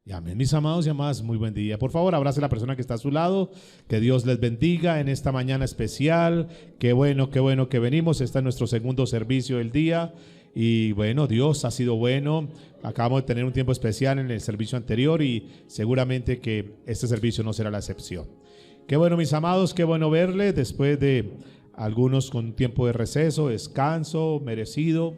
Y amén, mis amados y amadas, muy buen día. Por favor, abrace a la persona que está a su lado. Que Dios les bendiga en esta mañana especial. Qué bueno que venimos. Este es nuestro segundo servicio del día. Y bueno, Dios ha sido bueno. Acabamos de tener un tiempo especial en el servicio anterior y seguramente que este servicio no será la excepción. Qué bueno, mis amados, qué bueno verles después de algunos con tiempo de receso, descanso merecido.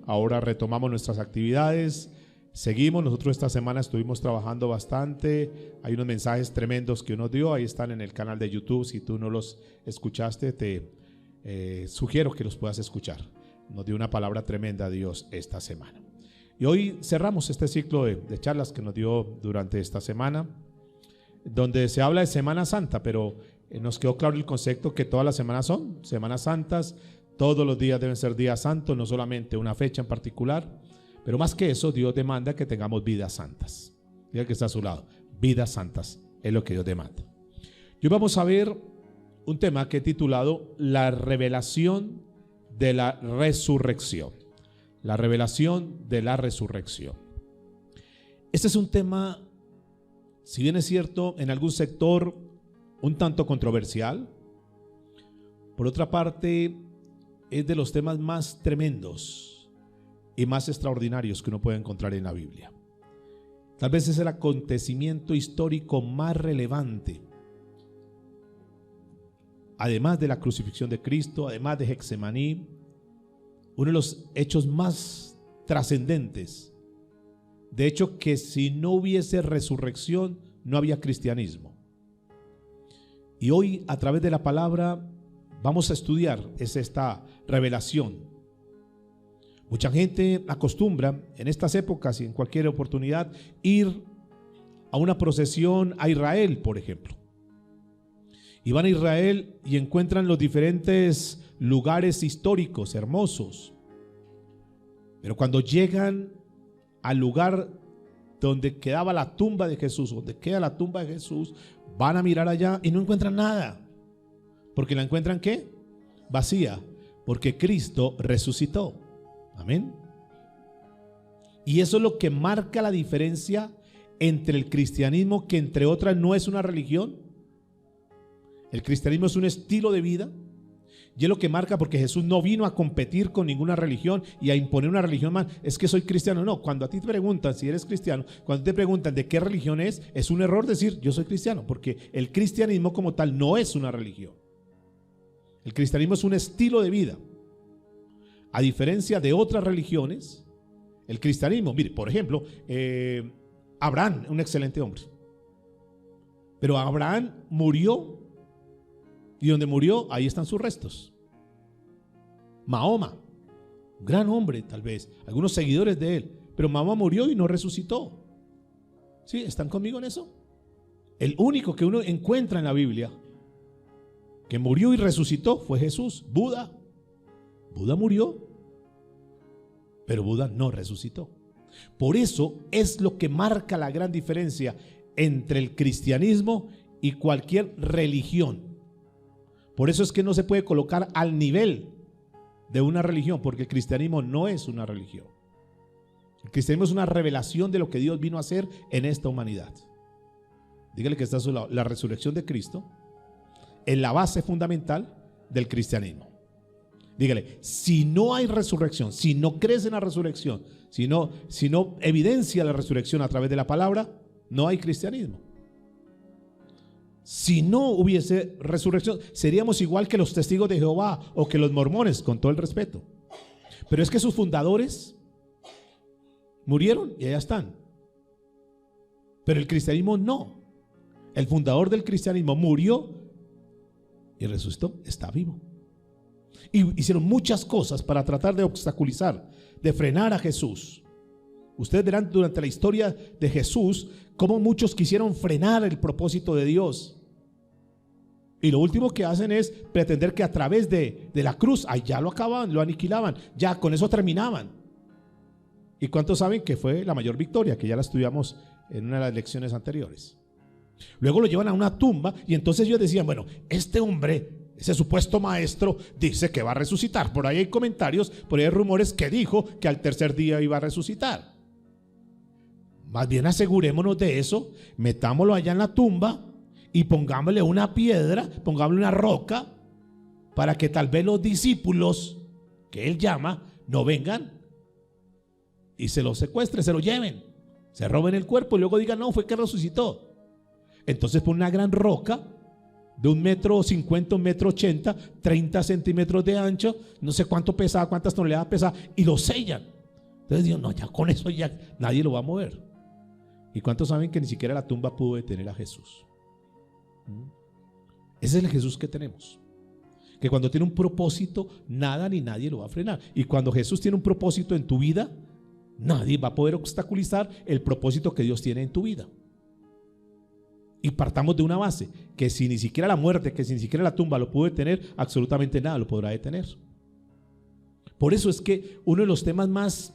Ahora retomamos nuestras actividades. Seguimos, nosotros esta semana estuvimos trabajando bastante. Hay unos mensajes tremendos que uno dio, ahí están en el canal de YouTube. Si tú no los escuchaste, te sugiero que los puedas escuchar. Nos dio una palabra tremenda Dios esta semana. Y hoy cerramos este ciclo de charlas que nos dio durante esta semana, donde se habla de Semana Santa, pero nos quedó claro el concepto que todas las semanas son Semanas Santas. Todos los días deben ser días santos, no solamente una fecha en particular. Pero más que eso, Dios demanda que tengamos vidas santas. Diga que está a su lado, vidas santas es lo que Dios demanda. Y hoy vamos a ver un tema que he titulado La revelación de la resurrección. La revelación de la resurrección. Este es un tema, si bien es cierto, en algún sector un tanto controversial. Por otra parte, es de los temas más tremendos y más extraordinarios que uno puede encontrar en la Biblia. Tal vez es el acontecimiento histórico más relevante, además de la crucifixión de Cristo, además de Getsemaní, uno de los hechos más trascendentes. De hecho, que si no hubiese resurrección, no había cristianismo. Y hoy, a través de la palabra, vamos a estudiar esta revelación. Mucha gente acostumbra en estas épocas y en cualquier oportunidad ir a una procesión a Israel, por ejemplo. Y van a Israel y encuentran los diferentes lugares históricos hermosos. Pero cuando llegan al lugar donde quedaba la tumba de Jesús, donde queda la tumba de Jesús, van a mirar allá y no encuentran nada. ¿Porque la encuentran qué? Vacía. Porque Cristo resucitó. Amén. Y eso es lo que marca la diferencia entre el cristianismo, que entre otras no es una religión. El cristianismo es un estilo de vida. Y es lo que marca, porque Jesús no vino a competir con ninguna religión y a imponer una religión más. Es que soy cristiano. No, cuando a ti te preguntan si eres cristiano, cuando te preguntan de qué religión es un error decir yo soy cristiano, porque el cristianismo como tal no es una religión. El cristianismo es un estilo de vida. A diferencia de otras religiones, el cristianismo, mire, por ejemplo, Abraham, un excelente hombre. Pero Abraham murió, y donde murió, ahí están sus restos. Mahoma, un gran hombre tal vez, algunos seguidores de él, pero Mahoma murió y no resucitó. ¿Sí? ¿Están conmigo en eso? El único que uno encuentra en la Biblia que murió y resucitó fue Jesús. Buda murió, pero Buda no resucitó. Por eso es lo que marca la gran diferencia entre el cristianismo y cualquier religión. Por eso es que no se puede colocar al nivel de una religión, porque el cristianismo no es una religión. El cristianismo es una revelación de lo que Dios vino a hacer en esta humanidad. Dígale que está a su lado, la resurrección de Cristo es la base fundamental del cristianismo. Dígale, si no hay resurrección, si no crees en la resurrección, si no evidencia la resurrección a través de la palabra, no hay cristianismo. Si no hubiese resurrección, seríamos igual que los testigos de Jehová o que los mormones, con todo el respeto. Pero es que sus fundadores murieron y allá están. Pero el cristianismo no. El fundador del cristianismo murió y resucitó, está vivo. Y hicieron muchas cosas para tratar de obstaculizar, de frenar a Jesús. Ustedes verán durante la historia de Jesús cómo muchos quisieron frenar el propósito de Dios. Y lo último que hacen es pretender que a través de la cruz, ahí ya lo acababan, lo aniquilaban, ya con eso terminaban. ¿Y cuántos saben que fue la mayor victoria? Que ya la estudiamos en una de las lecciones anteriores. Luego lo llevan a una tumba y entonces ellos decían, bueno, este hombre, ese supuesto maestro, dice que va a resucitar. Por ahí hay comentarios, por ahí hay rumores que dijo que al tercer día iba a resucitar. Más bien asegurémonos de eso, metámoslo allá en la tumba y pongámosle una piedra, pongámosle una roca, para que tal vez los discípulos que él llama no vengan y se lo secuestren, se lo lleven, se roben el cuerpo y luego digan, no, fue que resucitó. Entonces pone una gran roca de 1,50 m, 1,80 m, 30 centímetros de ancho, no sé cuánto pesaba, cuántas toneladas pesaba, y lo sellan. Entonces digo, no, ya con eso ya nadie lo va a mover. ¿Y cuántos saben que ni siquiera la tumba pudo detener a Jesús? Ese es el Jesús que tenemos, que cuando tiene un propósito, nada ni nadie lo va a frenar. Y cuando Jesús tiene un propósito en tu vida, nadie va a poder obstaculizar el propósito que Dios tiene en tu vida. Y partamos de una base, que si ni siquiera la muerte, que si ni siquiera la tumba lo pudo detener, absolutamente nada lo podrá detener. Por eso es que uno de los temas más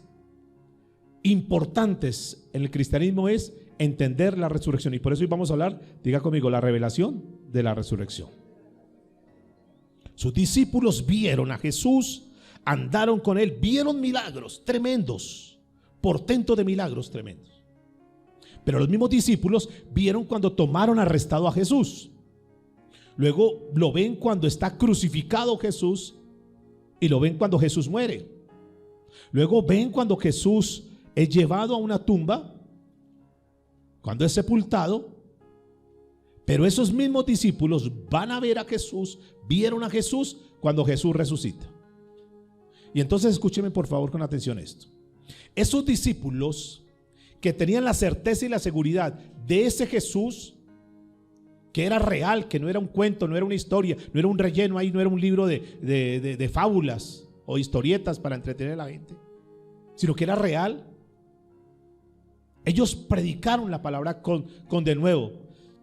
importantes en el cristianismo es entender la resurrección. Y por eso hoy vamos a hablar, diga conmigo, la revelación de la resurrección. Sus discípulos vieron a Jesús, andaron con él, vieron milagros tremendos, portento de milagros tremendos. Pero los mismos discípulos vieron cuando tomaron arrestado a Jesús. Luego lo ven cuando está crucificado Jesús y lo ven cuando Jesús muere. Luego ven cuando Jesús es llevado a una tumba, cuando es sepultado. Pero esos mismos discípulos van a ver a Jesús, vieron a Jesús cuando Jesús resucita. Y entonces escúcheme por favor con atención esto. Esos discípulos que tenían la certeza y la seguridad de ese Jesús que era real, que no era un cuento, no era una historia, no era un relleno ahí, no era un libro de fábulas o historietas para entretener a la gente, sino que era real. Ellos predicaron la palabra con de nuevo,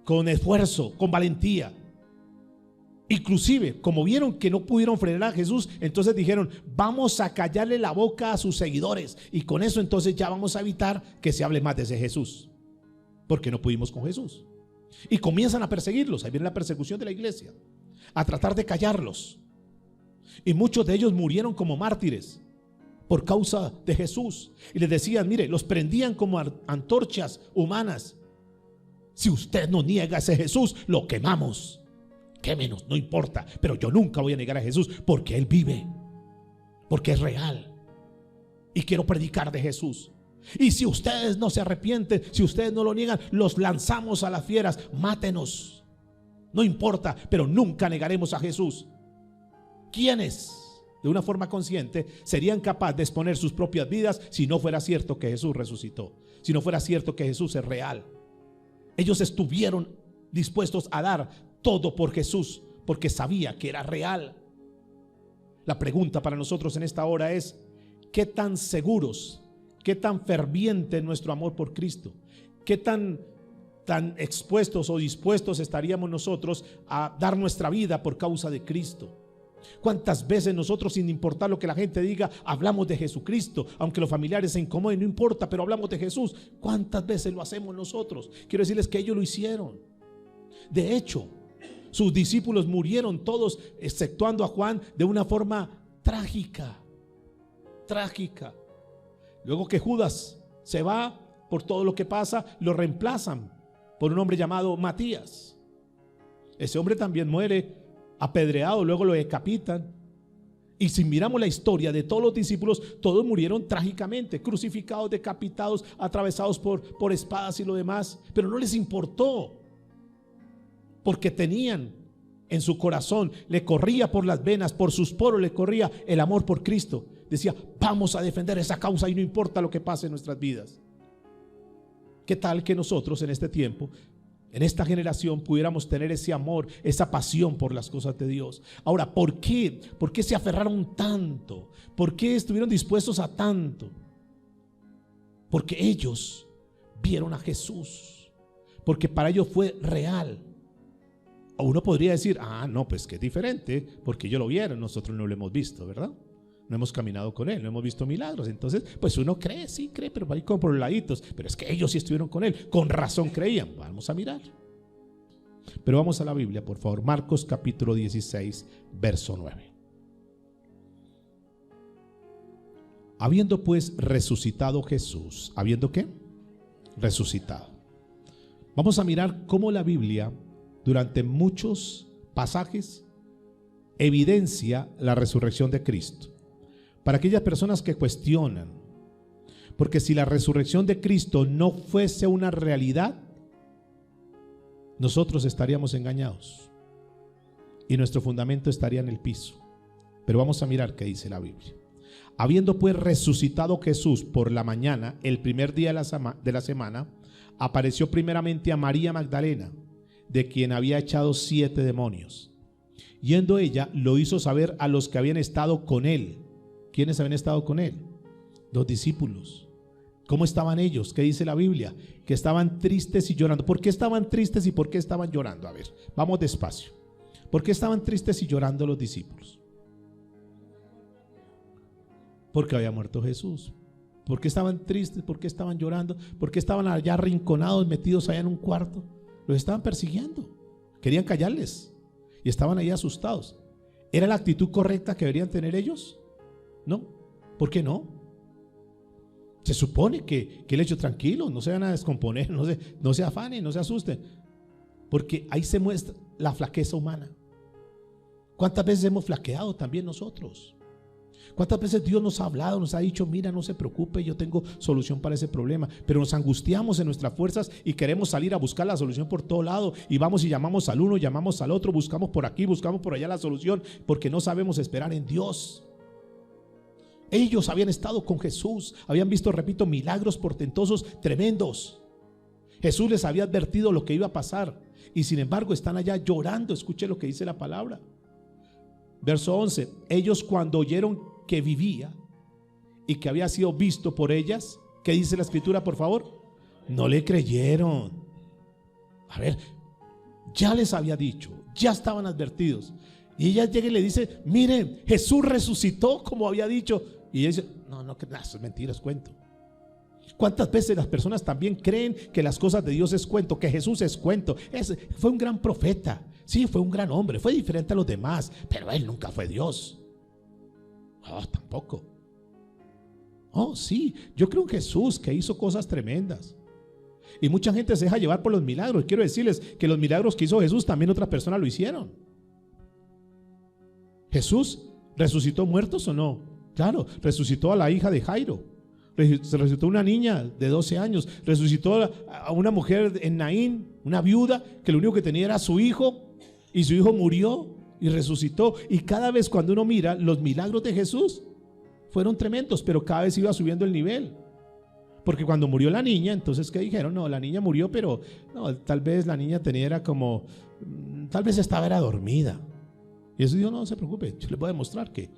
con esfuerzo, con valentía. Inclusive, como vieron que no pudieron frenar a Jesús, entonces dijeron, vamos a callarle la boca a sus seguidores, y con eso entonces ya vamos a evitar que se hable más de ese Jesús, porque no pudimos con Jesús. Y comienzan a perseguirlos. Ahí viene la persecución de la iglesia, a tratar de callarlos. Y muchos de ellos murieron como mártires por causa de Jesús. Y les decían, mire, los prendían como antorchas humanas. Si usted no niega a ese Jesús, lo quemamos. Quémenos, no importa, pero yo nunca voy a negar a Jesús, porque Él vive, porque es real, y quiero predicar de Jesús. Y si ustedes no se arrepienten, si ustedes no lo niegan, los lanzamos a las fieras, mátenos, no importa, pero nunca negaremos a Jesús. ¿Quiénes, de una forma consciente, serían capaces de exponer sus propias vidas si no fuera cierto que Jesús resucitó, si no fuera cierto que Jesús es real? Ellos estuvieron dispuestos a dar todo por Jesús, porque sabía que era real. La pregunta para nosotros en esta hora es: ¿qué tan seguros, qué tan ferviente es nuestro amor por Cristo? ¿Qué tan expuestos o dispuestos estaríamos nosotros a dar nuestra vida por causa de Cristo? ¿Cuántas veces nosotros, sin importar lo que la gente diga, hablamos de Jesucristo? Aunque los familiares se incomoden, no importa, pero hablamos de Jesús. ¿Cuántas veces lo hacemos nosotros? Quiero decirles que ellos lo hicieron. De hecho, sus discípulos murieron todos, exceptuando a Juan, de una forma trágica. Trágica. Luego que Judas se va, por todo lo que pasa, lo reemplazan por un hombre llamado Matías. Ese hombre también muere apedreado, luego lo decapitan. Y si miramos la historia de todos los discípulos, todos murieron trágicamente, crucificados, decapitados, atravesados por espadas y lo demás. Pero no les importó, porque tenían en su corazón, le corría por las venas, por sus poros le corría el amor por Cristo. Decía, vamos a defender esa causa y no importa lo que pase en nuestras vidas. ¿Qué tal que nosotros en este tiempo, en esta generación, pudiéramos tener ese amor, esa pasión por las cosas de Dios? Ahora, ¿por qué? ¿Por qué se aferraron tanto? ¿Por qué estuvieron dispuestos a tanto? Porque ellos vieron a Jesús, porque para ellos fue real. O uno podría decir, no, pues que es diferente, porque ellos lo vieron, nosotros no lo hemos visto, ¿verdad? No hemos caminado con Él, no hemos visto milagros. Entonces, pues uno cree, sí cree, pero va ahí como por los laditos. Pero es que ellos sí estuvieron con Él, con razón creían. Vamos a mirar. Pero vamos a la Biblia, por favor. Marcos capítulo 16, verso 9. Habiendo pues resucitado Jesús, ¿habiendo qué? resucitado. Vamos a mirar cómo la Biblia, durante muchos pasajes, evidencia la resurrección de Cristo. Para aquellas personas que cuestionan, porque si la resurrección de Cristo no fuese una realidad, nosotros estaríamos engañados y nuestro fundamento estaría en el piso. Pero vamos a mirar qué dice la Biblia. Habiendo pues resucitado Jesús por la mañana, el primer día de la semana, apareció primeramente a María Magdalena, de quien había echado 7 demonios. Yendo ella, lo hizo saber a los que habían estado con él. ¿Quiénes habían estado con él? Los discípulos. ¿Cómo estaban ellos? ¿Qué dice la Biblia? Que estaban tristes y llorando. ¿Por qué estaban tristes y por qué estaban llorando? A ver, vamos despacio. ¿Por qué estaban tristes y llorando los discípulos? Porque había muerto Jesús. ¿Por qué estaban tristes? ¿Por qué estaban llorando? ¿Por qué estaban allá arrinconados, metidos allá en un cuarto? Los estaban persiguiendo. Querían callarles y estaban ahí asustados. ¿Era la actitud correcta que deberían tener ellos? No. ¿Por qué no? Se supone que el hecho tranquilo, no se van a descomponer, no se afanen, no se asusten, porque ahí se muestra la flaqueza humana. ¿Cuántas veces hemos flaqueado también nosotros? ¿Cuántas veces Dios nos ha hablado, nos ha dicho, mira, no se preocupe, yo tengo solución para ese problema? Pero nos angustiamos en nuestras fuerzas y queremos salir a buscar la solución por todo lado, y vamos y llamamos al uno, llamamos al otro, buscamos por aquí, buscamos por allá la solución, porque no sabemos esperar en Dios. Ellos habían estado con Jesús, habían visto, repito, milagros portentosos tremendos. Jesús les había advertido lo que iba a pasar, y sin embargo están allá llorando. Escuche lo que dice la palabra. Verso 11. Ellos, cuando oyeron que vivía y que había sido visto por ellas, ¿qué dice la escritura, por favor? No le creyeron. A ver, ya les había dicho, ya estaban advertidos, y ella llega y le dice, miren, Jesús resucitó como había dicho. Y ella dice, no, que eso es mentira, es cuento. ¿Cuántas veces las personas también creen que las cosas de Dios es cuento, que Jesús es cuento? Fue un gran profeta, sí, fue un gran hombre, fue diferente a los demás, pero él nunca fue Dios. Tampoco. Sí, yo creo en Jesús, que hizo cosas tremendas. Y mucha gente se deja llevar por los milagros. Quiero decirles que los milagros que hizo Jesús también otras personas lo hicieron. ¿Jesús resucitó muertos o no? Claro, resucitó a la hija de Jairo, resucitó una niña de 12 años, resucitó a una mujer en Naín, una viuda que lo único que tenía era su hijo, y su hijo murió y resucitó. Y cada vez cuando uno mira los milagros de Jesús, fueron tremendos, pero cada vez iba subiendo el nivel. Porque cuando murió la niña, entonces ¿qué dijeron? No, la niña murió, pero no, tal vez la niña era como, tal vez era dormida. Y eso Dios, no se preocupe, yo le voy a demostrar que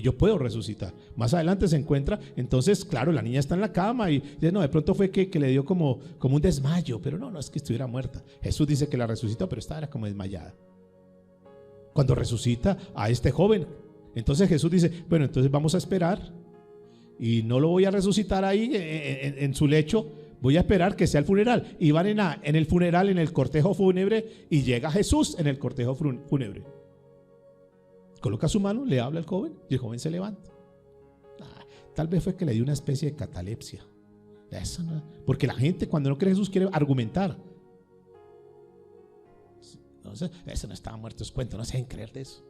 yo puedo resucitar. Más adelante se encuentra, entonces claro, la niña está en la cama y dice, no, de pronto fue que le dio como un desmayo, pero no es que estuviera muerta. Jesús dice que la resucitó, pero esta era como desmayada. Cuando resucita a este joven, entonces Jesús dice, bueno, entonces vamos a esperar, y no lo voy a resucitar ahí en su lecho, voy a esperar que sea el funeral. Y van en el funeral, en el cortejo fúnebre, y llega Jesús en el cortejo fúnebre. Coloca su mano, le habla al joven y el joven se levanta. Tal vez fue que le dio una especie de catalepsia. Eso no, porque la gente cuando no cree en Jesús quiere argumentar. Entonces, ese no estaba muerto, es cuento, no se dejen creer de eso.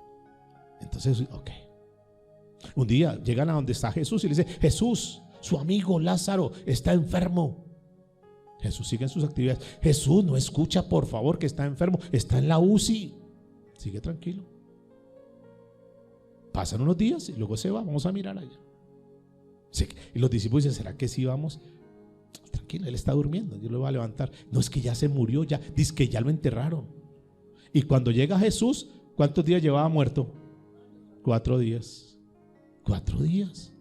Entonces, ok. Un día llegan a donde está Jesús y le dice, Jesús, su amigo Lázaro está enfermo. Jesús sigue en sus actividades. Jesús, no escucha, por favor, que está enfermo, está en la UCI. Sigue tranquilo. Pasan unos días y luego se va, vamos a mirar allá. Y los discípulos dicen, ¿será que sí vamos? Tranquilo, él está durmiendo, Dios lo va a levantar. No, es que ya se murió, ya, dice que ya lo enterraron. Y cuando llega Jesús, ¿cuántos días llevaba muerto? 4 días. 4 días.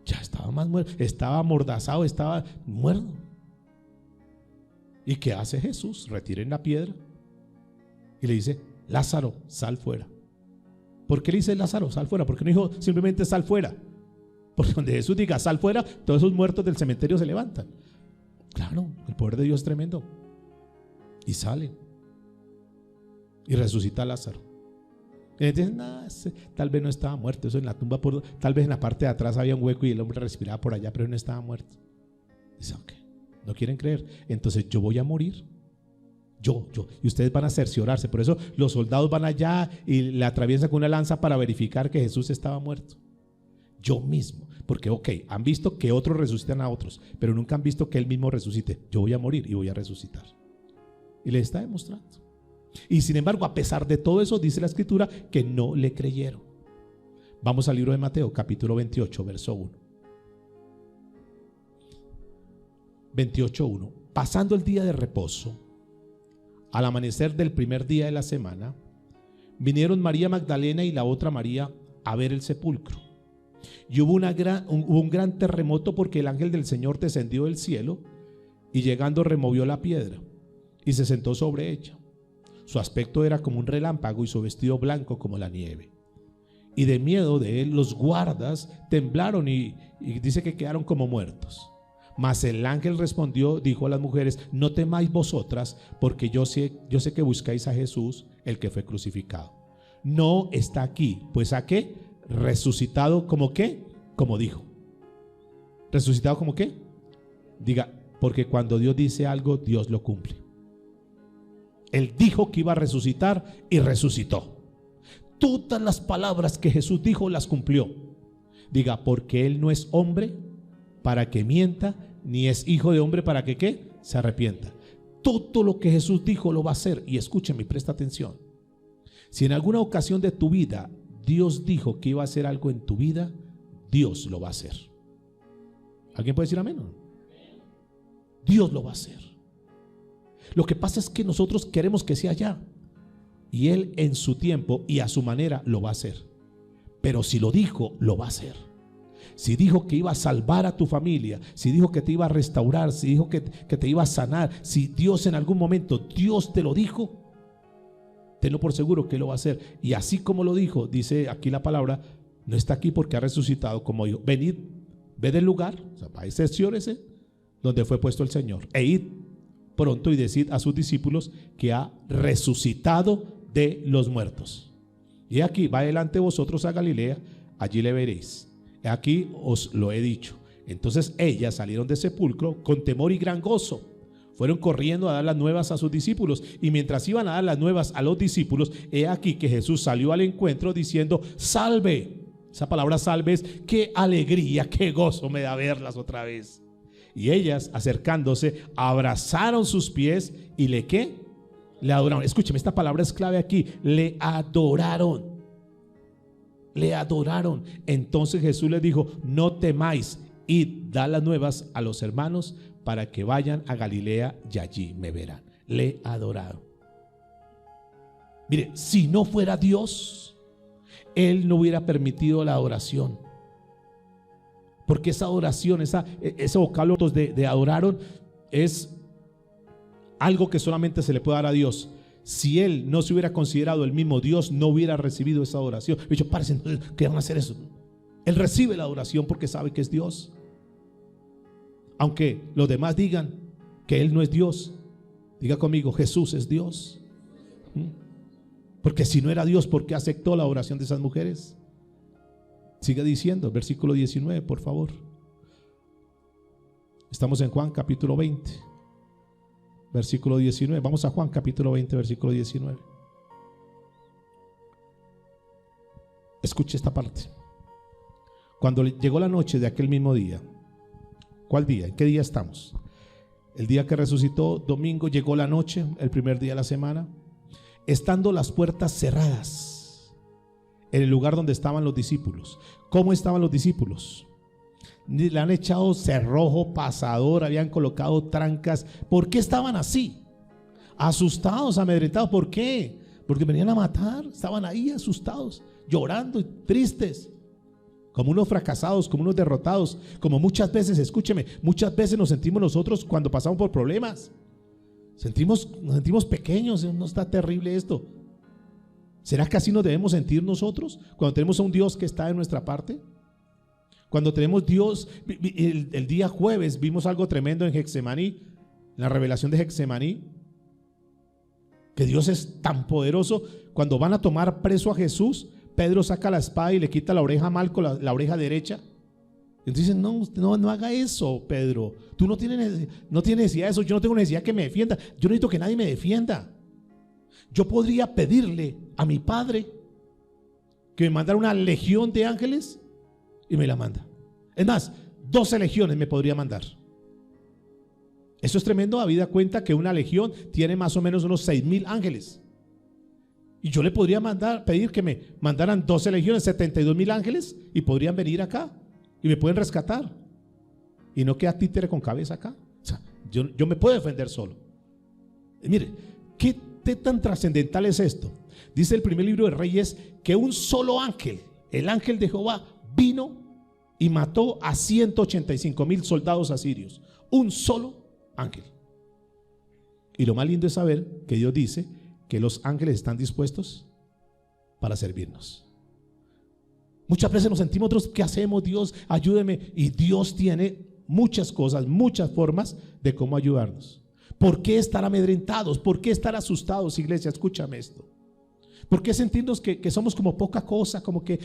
Ya estaba más muerto, estaba amordazado, estaba muerto. ¿Y qué hace Jesús? Retiren la piedra y le dice, Lázaro, sal fuera. ¿Por qué le dice Lázaro, sal fuera? ¿Por qué no dijo simplemente sal fuera? Porque donde Jesús diga sal fuera, todos esos muertos del cementerio se levantan. Claro, el poder de Dios es tremendo. Y sale. Y resucita a Lázaro. Y dicen, tal vez no estaba muerto. Eso en la tumba, tal vez en la parte de atrás había un hueco y el hombre respiraba por allá, pero no estaba muerto. Dice, ok. No quieren creer. Entonces yo voy a morir. Yo. Y ustedes van a cerciorarse. Por eso los soldados van allá y le atraviesan con una lanza para verificar que Jesús estaba muerto. Yo mismo. Porque han visto que otros resucitan a otros, pero nunca han visto que él mismo resucite. Yo voy a morir y voy a resucitar. Y le está demostrando. Y sin embargo, a pesar de todo eso, dice la escritura que no le creyeron. Vamos al libro de Mateo, capítulo 28, verso 1. 28:1. Pasando el día de reposo, al amanecer del primer día de la semana, vinieron María Magdalena y la otra María a ver el sepulcro. Y hubo un gran terremoto, porque el ángel del Señor descendió del cielo y llegando removió la piedra y se sentó sobre ella. Su aspecto era como un relámpago y su vestido blanco como la nieve. Y de miedo de él los guardas temblaron y dice que quedaron como muertos. Mas el ángel respondió, dijo a las mujeres: no temáis vosotras, porque yo sé que buscáis a Jesús, el que fue crucificado. No está aquí, pues ¿a qué? Resucitado, ¿como qué? Como dijo. ¿Resucitado como qué? Diga, porque cuando Dios dice algo, Dios lo cumple. Él dijo que iba a resucitar y resucitó. Todas las palabras que Jesús dijo las cumplió. Diga, porque Él no es hombre para que mienta, ni es hijo de hombre para que ¿qué? Se arrepienta. Todo lo que Jesús dijo lo va a hacer. Y escúcheme, presta atención. Si en alguna ocasión de tu vida Dios dijo que iba a hacer algo en tu vida, Dios lo va a hacer. ¿Alguien puede decir amén? Dios lo va a hacer. Lo que pasa es que nosotros queremos que sea ya, y Él en su tiempo y a su manera lo va a hacer. Pero si lo dijo, lo va a hacer. Si dijo que iba a salvar a tu familia, si dijo que te iba a restaurar, si dijo que te iba a sanar, si Dios en algún momento Dios te lo dijo, tenlo por seguro que lo va a hacer. Y así como lo dijo, dice aquí la palabra, no está aquí porque ha resucitado, como dijo: venid, ved el lugar, o sea, cerciórese donde fue puesto el Señor, e id pronto y decid a sus discípulos que ha resucitado de los muertos. Y aquí va delante de vosotros a Galilea, allí le veréis. Aquí os lo he dicho. Entonces ellas salieron del sepulcro con temor y gran gozo. Fueron corriendo a dar las nuevas a sus discípulos. Y mientras iban a dar las nuevas a los discípulos, he aquí que Jesús salió al encuentro diciendo: salve. Esa palabra salve es: qué alegría, qué gozo me da verlas otra vez. Y ellas, acercándose, abrazaron sus pies y le ¿qué? Le adoraron. Escúcheme, esta palabra es clave aquí. Le adoraron. Le adoraron. Entonces Jesús les dijo: no temáis, id, dad las nuevas a los hermanos para que vayan a Galilea y allí me verán. Le adoraron. Mire, si no fuera Dios, Él no hubiera permitido la adoración. Porque esa adoración, ese vocablo de adoraron es algo que solamente se le puede dar a Dios. Si Él no se hubiera considerado el mismo Dios, no hubiera recibido esa adoración. De hecho, párense, ¿qué van a hacer eso? Él recibe la adoración porque sabe que es Dios. Aunque los demás digan que Él no es Dios, diga conmigo: Jesús es Dios. Porque si no era Dios, ¿por qué aceptó la oración de esas mujeres? Sigue diciendo, versículo 19, por favor. Estamos en Juan capítulo 20, versículo 19. Vamos a Juan capítulo 20, versículo 19. Escuche esta parte. Cuando llegó la noche de aquel mismo día. ¿Cuál día? ¿En qué día estamos? El día que resucitó, domingo. Llegó la noche, el primer día de la semana, estando las puertas cerradas en el lugar donde estaban los discípulos. ¿Cómo estaban los discípulos? Le han echado cerrojo, pasador, habían colocado trancas. ¿Por qué estaban así? Asustados, amedrentados. ¿Por qué? Porque venían a matar. Estaban ahí asustados, llorando y tristes, como unos fracasados, como unos derrotados, como muchas veces, escúcheme, muchas veces nos sentimos nosotros cuando pasamos por problemas. Nos sentimos pequeños. No está terrible esto. ¿Será que así nos debemos sentir nosotros cuando tenemos a un Dios que está de nuestra parte? Cuando tenemos Dios, el día jueves vimos algo tremendo en Getsemaní, la revelación de Getsemaní, que Dios es tan poderoso. Cuando van a tomar preso a Jesús, Pedro saca la espada y le quita la oreja a Malco, la oreja derecha. Entonces no haga eso, Pedro. Tú no tienes necesidad de eso. Yo no tengo necesidad que me defienda. Yo no necesito que nadie me defienda. Yo podría pedirle a mi Padre que me mandara una legión de ángeles y me la manda. Es más, 12 legiones me podría mandar. Eso es tremendo. Habida cuenta que una legión tiene más o menos unos 6,000 ángeles. Y yo le podría pedir que me mandaran 12 legiones, 72,000 ángeles, y podrían venir acá y me pueden rescatar. Y no queda títere con cabeza acá. O sea, yo me puedo defender solo. Mire, ¿qué tan trascendental es esto? Dice el primer libro de Reyes que un solo ángel, el ángel de Jehová, vino y mató a 185,000 soldados asirios. Un solo ángel. Y lo más lindo es saber que Dios dice que los ángeles están dispuestos para servirnos. Muchas veces nos sentimos otros, ¿qué hacemos? Dios, ayúdeme. Y Dios tiene muchas cosas, muchas formas de cómo ayudarnos. ¿Por qué estar amedrentados? ¿Por qué estar asustados, iglesia? Escúchame esto. ¿Por qué sentirnos que somos como poca cosa, como que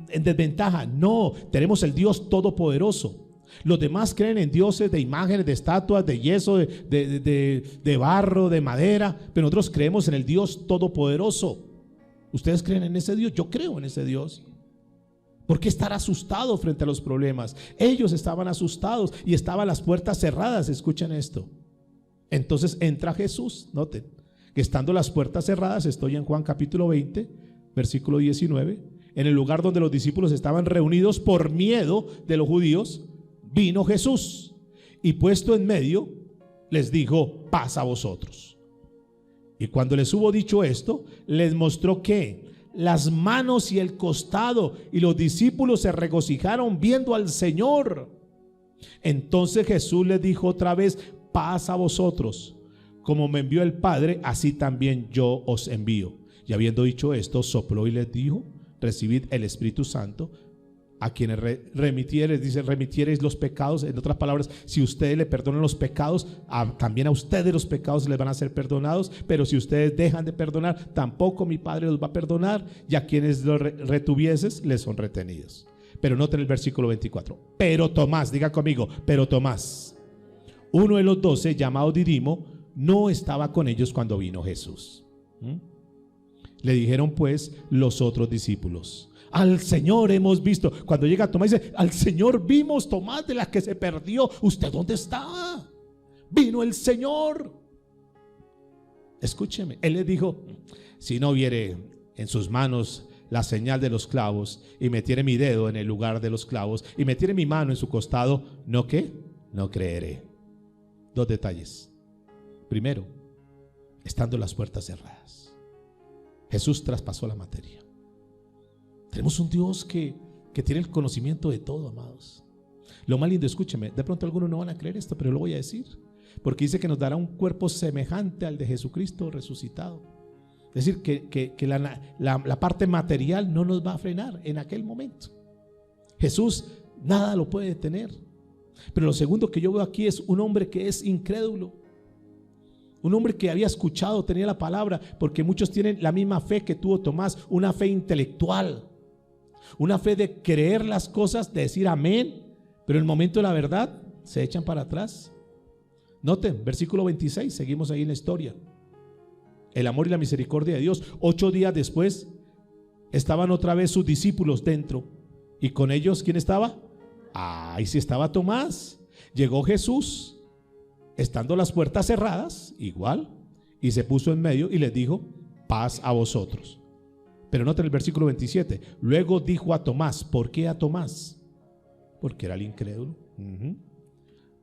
en desventaja? No, tenemos el Dios todopoderoso. Los demás creen en dioses de imágenes, de estatuas, de yeso, de barro, de madera, pero nosotros creemos en el Dios todopoderoso. ¿Ustedes creen en ese Dios? Yo creo en ese Dios. ¿Por qué estar asustado frente a los problemas? Ellos estaban asustados y estaban las puertas cerradas. Escuchen esto. Entonces entra Jesús. Noten que estando las puertas cerradas, estoy en Juan capítulo 20, versículo 19, en el lugar donde los discípulos estaban reunidos por miedo de los judíos, vino Jesús y puesto en medio les dijo: paz a vosotros. Y cuando les hubo dicho esto, les mostró que las manos y el costado, y los discípulos se regocijaron viendo al Señor. Entonces Jesús les dijo otra vez: paz a vosotros. Como me envió el Padre, así también yo os envío. Y habiendo dicho esto, sopló y les dijo: recibid el Espíritu Santo. A quienes remitiereis, dice, remitiereis los pecados. En otras palabras, si ustedes le perdonan los pecados, también a ustedes los pecados les van a ser perdonados. Pero si ustedes dejan de perdonar, tampoco mi Padre los va a perdonar. Y a quienes los retuvieses, les son retenidos. Pero noten el versículo 24. Pero Tomás, diga conmigo, pero Tomás, uno de los 12, llamado Didimo, no estaba con ellos cuando vino Jesús. Le dijeron pues los otros discípulos: al Señor hemos visto. Cuando llega Tomás dice: al Señor vimos. Tomás, de la que se perdió, ¿usted dónde estaba? Vino el Señor. Escúcheme, él les dijo: si no viere en sus manos la señal de los clavos, y metiere mi dedo en el lugar de los clavos, y metiere mi mano en su costado, ¿no qué? No creeré. Dos detalles. Primero, estando las puertas cerradas, Jesús traspasó la materia. Tenemos un Dios que tiene el conocimiento de todo, amados. Lo más lindo, escúcheme, de pronto algunos no van a creer esto, pero lo voy a decir, porque dice que nos dará un cuerpo semejante al de Jesucristo resucitado. Es decir, que la parte material no nos va a frenar en aquel momento. Jesús nada lo puede detener. Pero lo segundo que yo veo aquí es un hombre que es incrédulo. Un hombre que había escuchado, tenía la palabra, porque muchos tienen la misma fe que tuvo Tomás, una fe intelectual, una fe de creer las cosas, de decir amén, pero en el momento de la verdad se echan para atrás. Noten, versículo 26, seguimos ahí en la historia. El amor y la misericordia de Dios. 8 días después estaban otra vez sus discípulos dentro, y con ellos, ¿quién estaba? Ahí sí estaba Tomás. Llegó Jesús, estando las puertas cerradas, igual, y se puso en medio y les dijo: paz a vosotros. Pero noten el versículo 27. Luego dijo a Tomás. ¿Por qué a Tomás? Porque era el incrédulo.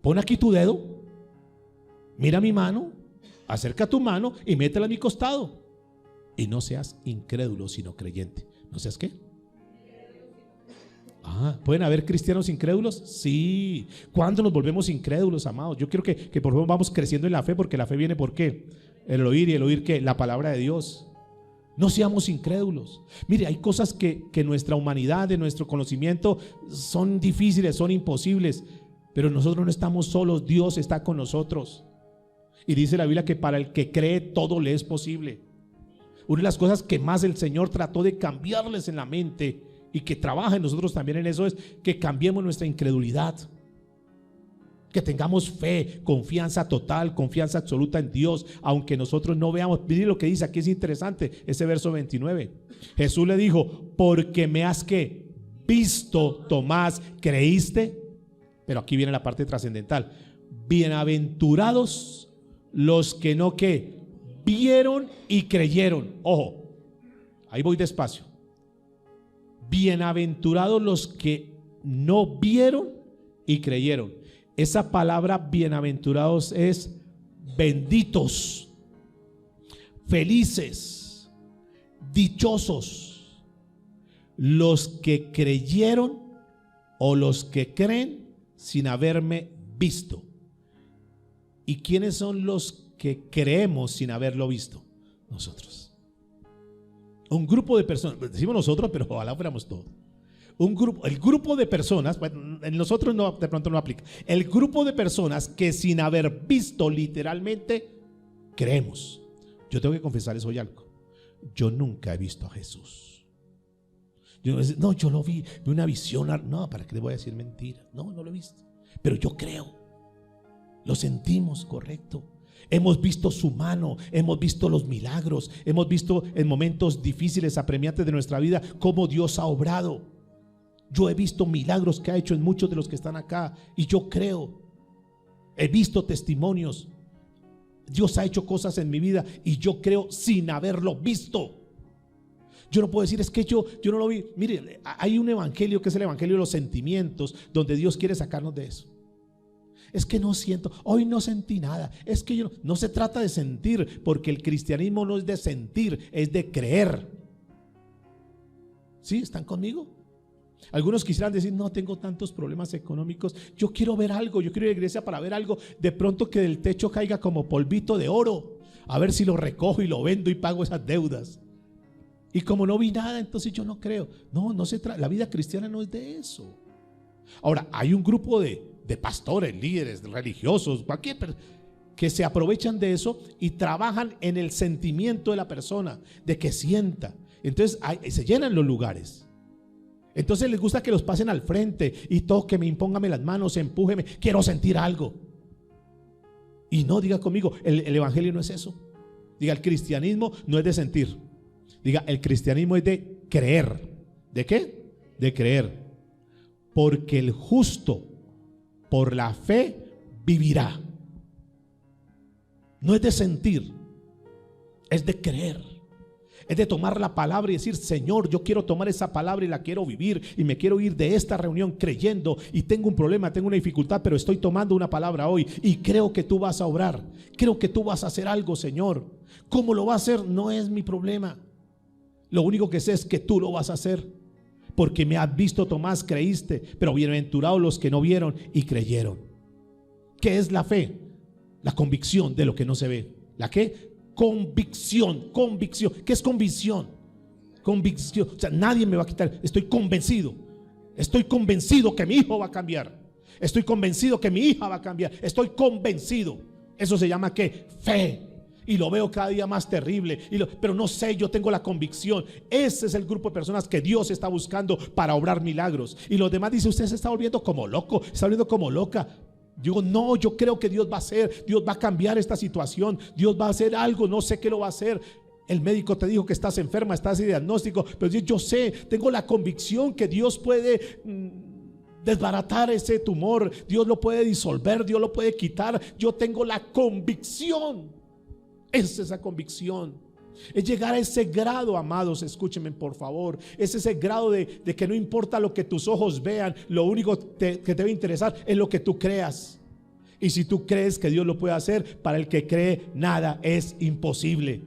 Pon aquí tu dedo, mira mi mano, acerca tu mano y métela a mi costado. Y no seas incrédulo, sino creyente. ¿No seas qué? ¿Pueden haber cristianos incrédulos? Sí. ¿Cuándo nos volvemos incrédulos, amados? Yo quiero que por favor vamos creciendo en la fe, porque la fe viene ¿por qué? El oír, y el oír ¿qué? La palabra de Dios. No seamos incrédulos. Mire, hay cosas que nuestra humanidad, de nuestro conocimiento, son difíciles, son imposibles, pero nosotros no estamos solos. Dios está con nosotros. Y dice la Biblia que para el que cree todo le es posible. Una de las cosas que más el Señor trató de cambiarles en la mente y que trabaja en nosotros también en eso, es que cambiemos nuestra incredulidad, que tengamos fe, confianza total, confianza absoluta en Dios, aunque nosotros no veamos. Miren lo que dice aquí, es interesante ese verso 29. Jesús le dijo: porque me has que visto, Tomás, ¿creíste? Pero aquí viene la parte trascendental. Bienaventurados los que no que vieron y creyeron. Ojo, ahí voy despacio. Bienaventurados los que no vieron y creyeron. Esa palabra bienaventurados es benditos, felices, dichosos, los que creyeron o los que creen sin haberme visto. ¿Y quiénes son los que creemos sin haberlo visto? Nosotros. Un grupo de personas, decimos nosotros, pero ojalá fuéramos todos. El grupo de personas, bueno, en nosotros no, de pronto no aplica. El grupo de personas que sin haber visto literalmente creemos. Yo tengo que confesarles hoy algo. Yo nunca he visto a Jesús. Yo lo vi una visión. No, ¿para qué le voy a decir mentira? No lo he visto. Pero yo creo. Lo sentimos, correcto. Hemos visto su mano, hemos visto los milagros, hemos visto en momentos difíciles, apremiantes de nuestra vida, cómo Dios ha obrado. Yo he visto milagros que ha hecho en muchos de los que están acá y yo creo. He visto testimonios. Dios ha hecho cosas en mi vida y yo creo sin haberlo visto. Yo no puedo decir, es que yo no lo vi. Mire, hay un evangelio que es el evangelio de los sentimientos, donde Dios quiere sacarnos de eso. Es que no siento, hoy no sentí nada. Es que no se trata de sentir, porque el cristianismo no es de sentir, es de creer. ¿Sí? ¿Están conmigo? Algunos quisieran decir, no tengo tantos problemas económicos, yo quiero ver algo, yo quiero ir a la iglesia para ver algo, de pronto que del techo caiga como polvito de oro, a ver si lo recojo y lo vendo y pago esas deudas. Y como no vi nada, entonces yo no creo. No se trata, la vida cristiana no es de eso. Ahora, hay un grupo de pastores, líderes, religiosos, que se aprovechan de eso y trabajan en el sentimiento de la persona, de que sienta. Entonces se llenan los lugares. Entonces les gusta que los pasen al frente y tóqueme, impóngame las manos, empújeme, quiero sentir algo. Y no, diga conmigo, el evangelio no es eso. Diga, el cristianismo no es de sentir. Diga, el cristianismo es de creer. ¿De qué? De creer. Porque el justo por la fe vivirá. No es de sentir, es de creer. Es de tomar la palabra y decir, Señor, yo quiero tomar esa palabra y la quiero vivir, y me quiero ir de esta reunión creyendo, y tengo un problema, tengo una dificultad, pero estoy tomando una palabra hoy y creo que tú vas a obrar, creo que tú vas a hacer algo, Señor. ¿Cómo lo va a hacer? No es mi problema. Lo único que sé es que tú lo vas a hacer, porque me has visto, Tomás, creíste, pero bienaventurados los que no vieron y creyeron. ¿Qué es la fe? La convicción de lo que no se ve. ¿La qué? Convicción. ¿Qué es convicción? Convicción. O sea, nadie me va a quitar. Estoy convencido que mi hijo va a cambiar. Estoy convencido que mi hija va a cambiar. Estoy convencido. Eso se llama ¿qué? Fe. Y lo veo cada día más terrible, pero no sé, yo tengo la convicción. Ese es el grupo de personas que Dios está buscando para obrar milagros. Y los demás dicen, usted se está volviendo como loco, está volviendo como loca. Digo, no, yo creo que Dios va a hacer, Dios va a cambiar esta situación, Dios va a hacer algo, no sé qué lo va a hacer. El médico te dijo que estás enferma, estás en diagnóstico, pero yo sé, tengo la convicción que Dios puede desbaratar ese tumor, Dios lo puede disolver, Dios lo puede quitar. Yo tengo la convicción. Es esa convicción. Es llegar a ese grado, amados, escúchenme por favor. Es ese grado de que no importa lo que tus ojos vean, lo único que te debe interesar es lo que tú creas. Y si tú crees que Dios lo puede hacer, para el que cree nada es imposible.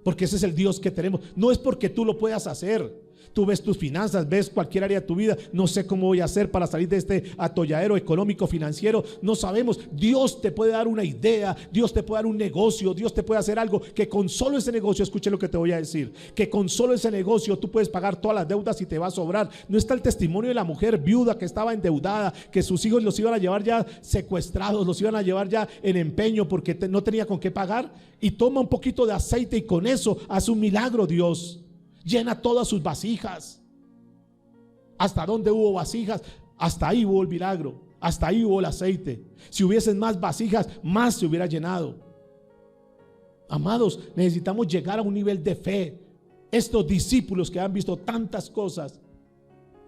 Porque ese es el Dios que tenemos. No es porque tú lo puedas hacer. Tú ves tus finanzas, ves cualquier área de tu vida. No sé cómo voy a hacer para salir de este atolladero económico, financiero. No sabemos. Dios te puede dar una idea, Dios te puede dar un negocio, Dios te puede hacer algo que con solo ese negocio, escuche lo que te voy a decir, que con solo ese negocio tú puedes pagar todas las deudas y te va a sobrar. No está el testimonio de la mujer viuda que estaba endeudada, que sus hijos los iban a llevar ya secuestrados, los iban a llevar ya en empeño porque no tenía con qué pagar, y toma un poquito de aceite y con eso hace un milagro. Dios llena todas sus vasijas. Hasta donde hubo vasijas, hasta ahí hubo el milagro, hasta ahí hubo el aceite. Si hubiesen más vasijas, más se hubiera llenado. Amados, necesitamos llegar a un nivel de fe. Estos discípulos que han visto tantas cosas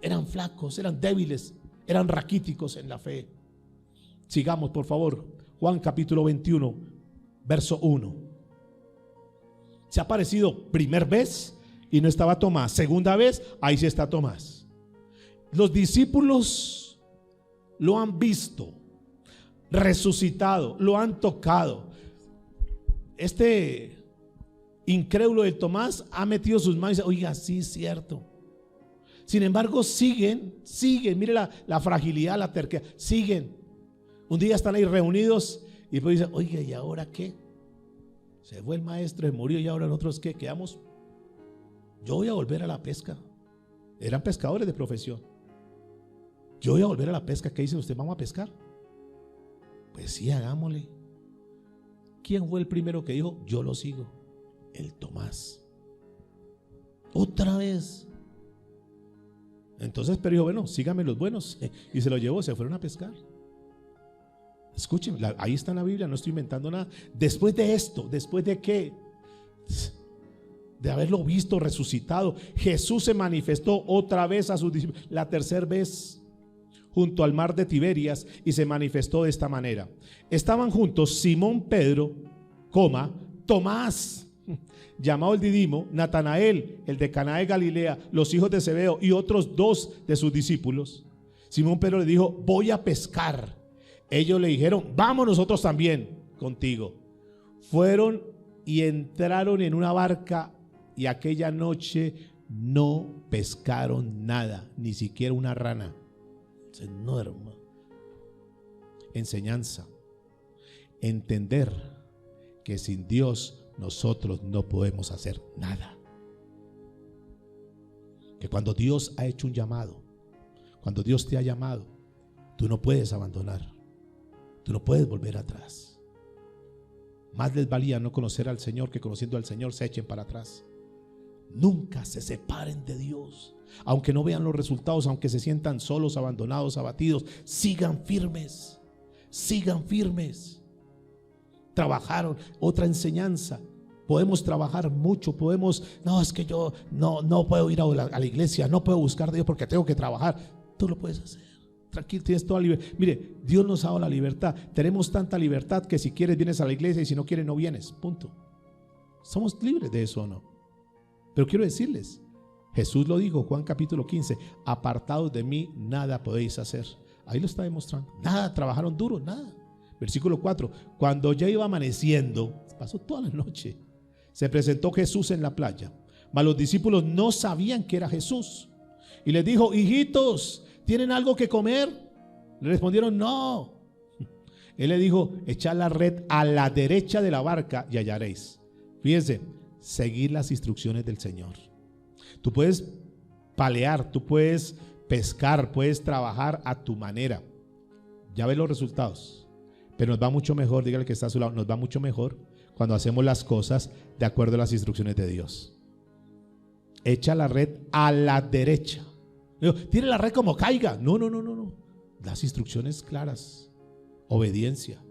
eran flacos, eran débiles, eran raquíticos en la fe. Sigamos, por favor. Juan capítulo 21, verso 1. Se ha aparecido primera vez y no estaba Tomás. Segunda vez, ahí sí está Tomás. Los discípulos lo han visto resucitado, lo han tocado. Este incrédulo de Tomás ha metido sus manos y dice: oiga, sí es cierto. Sin embargo, siguen, mire la fragilidad, la terquedad, siguen. Un día están ahí reunidos y después dicen: oiga, ¿y ahora qué? Se fue el maestro, se murió, y ahora nosotros ¿qué? Quedamos. Yo voy a volver a la pesca. Eran pescadores de profesión. Yo voy a volver a la pesca. ¿Qué dice usted? ¿Vamos a pescar? Pues sí, hagámosle. ¿Quién fue el primero que dijo: yo lo sigo? El Tomás. Otra vez. Entonces, pero dijo: bueno, síganme los buenos. Y se lo llevó, se fueron a pescar. Escuchen, ahí está en la Biblia, no estoy inventando nada. Después de esto, después de que, de haberlo visto resucitado, Jesús se manifestó otra vez a sus discípulos, la tercera vez, junto al mar de Tiberias, y se manifestó de esta manera. Estaban juntos Simón Pedro, Tomás, llamado el Didimo, Natanael, el de Caná de Galilea, los hijos de Zebedeo y otros dos de sus discípulos. Simón Pedro le dijo: voy a pescar. Ellos le dijeron: vamos nosotros también contigo. Fueron y entraron en una barca, y aquella noche no pescaron nada, ni siquiera una rana. Es enorme. Enseñanza: entender que sin Dios nosotros no podemos hacer nada. Que cuando Dios ha hecho un llamado, cuando Dios te ha llamado, tú no puedes abandonar. Tú no puedes volver atrás. Más les valía no conocer al Señor que conociendo al Señor se echen para atrás. Nunca se separen de Dios. Aunque no vean los resultados, aunque se sientan solos, abandonados, abatidos, sigan firmes. Sigan firmes. Trabajaron. Otra enseñanza: podemos trabajar mucho, no, es que yo no puedo ir a la iglesia, no puedo buscar a Dios porque tengo que trabajar. Tú lo puedes hacer. Tranquilo, tienes toda libertad. Mire, Dios nos ha dado la libertad. Tenemos tanta libertad que si quieres vienes a la iglesia y si no quieres no vienes. Punto. Somos libres de eso, ¿o no? Pero quiero decirles, Jesús lo dijo, Juan capítulo 15: apartados de mí nada podéis hacer. Ahí lo está demostrando. Nada, trabajaron duro, nada. Versículo 4: cuando ya iba amaneciendo, pasó toda la noche, se presentó Jesús en la playa, mas los discípulos no sabían que era Jesús. Y les dijo: hijitos, ¿tienen algo que comer? Le respondieron: no. Él le dijo: echad la red a la derecha de la barca y hallaréis. Fíjense, seguir las instrucciones del Señor. Tú puedes palear, tú puedes pescar, puedes trabajar a tu manera. Ya ves los resultados. Pero nos va mucho mejor, dígale que está a su lado, nos va mucho mejor cuando hacemos las cosas de acuerdo a las instrucciones de Dios. Echa la red a la derecha. Tire la red como caiga. No. Las instrucciones claras. Obediencia.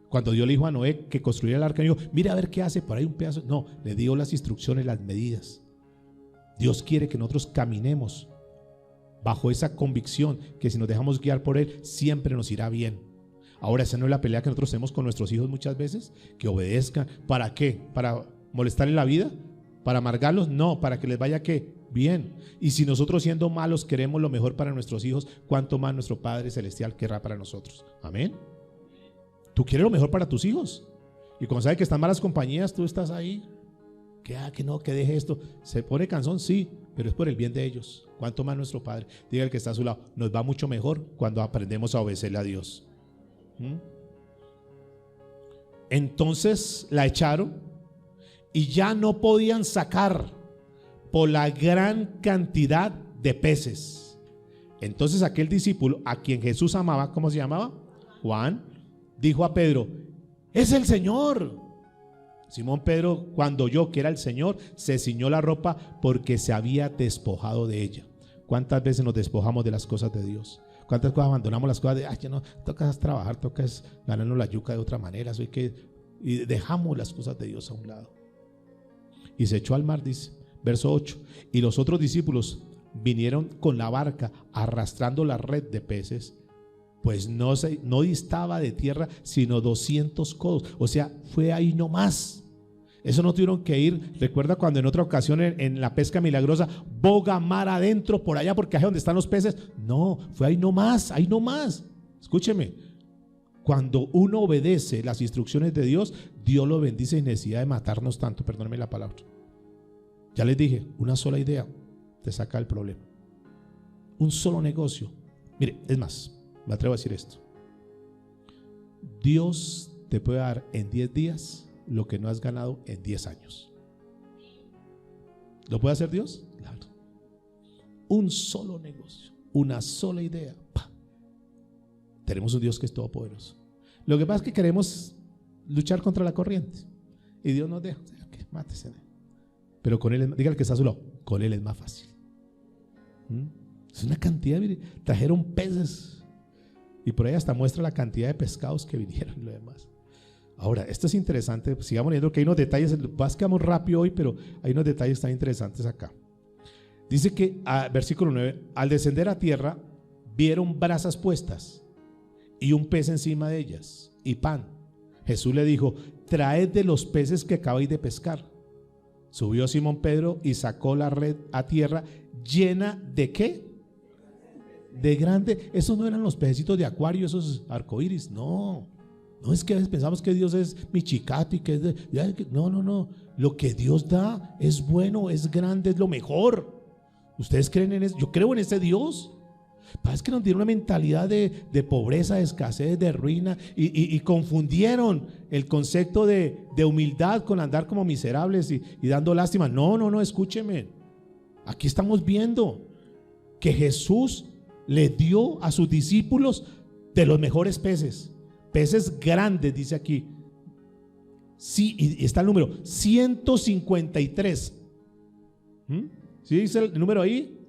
Cuando Dios le dijo a Noé que construyera el arca, dijo: mire a ver qué hace, por ahí un pedazo. No, le dio las instrucciones, las medidas. Dios quiere que nosotros caminemos bajo esa convicción que si nos dejamos guiar por Él, siempre nos irá bien. Ahora, esa no es la pelea que nosotros tenemos con nuestros hijos muchas veces, que obedezcan. ¿Para qué? ¿Para molestarles la vida? ¿Para amargarlos? No, para que les vaya ¿qué? Bien. Y si nosotros siendo malos queremos lo mejor para nuestros hijos, ¿cuánto más nuestro Padre Celestial querrá para nosotros? Amén. Tú quieres lo mejor para tus hijos. Y cuando sabes que están malas compañías, tú estás ahí. Que no, que deje esto. Se pone cansón, sí, pero es por el bien de ellos. ¿Cuánto más nuestro Padre? Diga el que está a su lado: nos va mucho mejor cuando aprendemos a obedecerle a Dios. Entonces la echaron y ya no podían sacar por la gran cantidad de peces. Entonces aquel discípulo a quien Jesús amaba, ¿cómo se llamaba? Juan, dijo a Pedro: es el Señor. Simón Pedro, cuando oyó que era el Señor, se ciñó la ropa porque se había despojado de ella. ¿Cuántas veces nos despojamos de las cosas de Dios? ¿Cuántas cosas abandonamos las cosas de, ay, ya no, toca trabajar, toca ganarnos la yuca de otra manera, y dejamos las cosas de Dios a un lado? Y se echó al mar, dice, verso 8, y los otros discípulos vinieron con la barca arrastrando la red de peces, pues no distaba de tierra sino 200 codos, o sea, fue ahí nomás. Eso no tuvieron que ir. Recuerda cuando en otra ocasión en la pesca milagrosa, boga mar adentro por allá porque ahí es donde están los peces. No, fue ahí nomás, ahí nomás. Escúcheme, cuando uno obedece las instrucciones de Dios, Dios lo bendice sin necesidad de matarnos tanto, perdónenme la palabra. Ya les dije, una sola idea te saca el problema. Un solo negocio. Mire, es más, me atrevo a decir esto: Dios te puede dar en 10 días lo que no has ganado en 10 años. ¿Lo puede hacer Dios? Claro. Un solo negocio, una sola idea. ¡Pah! Tenemos un Dios que es todopoderoso. Lo que pasa es que queremos luchar contra la corriente y Dios nos deja. Okay, mátese. Pero con Él, dígale que está a su lado, con Él es más fácil. Es una cantidad, mire, trajeron peces y por ahí hasta muestra la cantidad de pescados que vinieron y lo demás. Ahora, esto es interesante, sigamos leyendo, que hay unos detalles, quedamos rápido hoy, pero hay unos detalles tan interesantes acá. Dice que, versículo 9, al descender a tierra, vieron brasas puestas y un pez encima de ellas y pan. Jesús le dijo: traed de los peces que acabáis de pescar. Subió Simón Pedro y sacó la red a tierra llena de ¿qué? De grande. Esos no eran los pececitos de acuario, esos arcoíris, no. No es que pensamos que Dios es michicato y que es no. Lo que Dios da es bueno, es grande, es lo mejor. ¿Ustedes creen en eso? Yo creo en ese Dios. Es que nos dieron una mentalidad de pobreza, de escasez, de ruina y confundieron el concepto de humildad con andar como miserables y dando lástima. No, escúcheme. Aquí estamos viendo que Jesús le dio a sus discípulos de los mejores peces. Peces grandes, dice aquí. Sí, y está el número 153. ¿Sí dice el número ahí?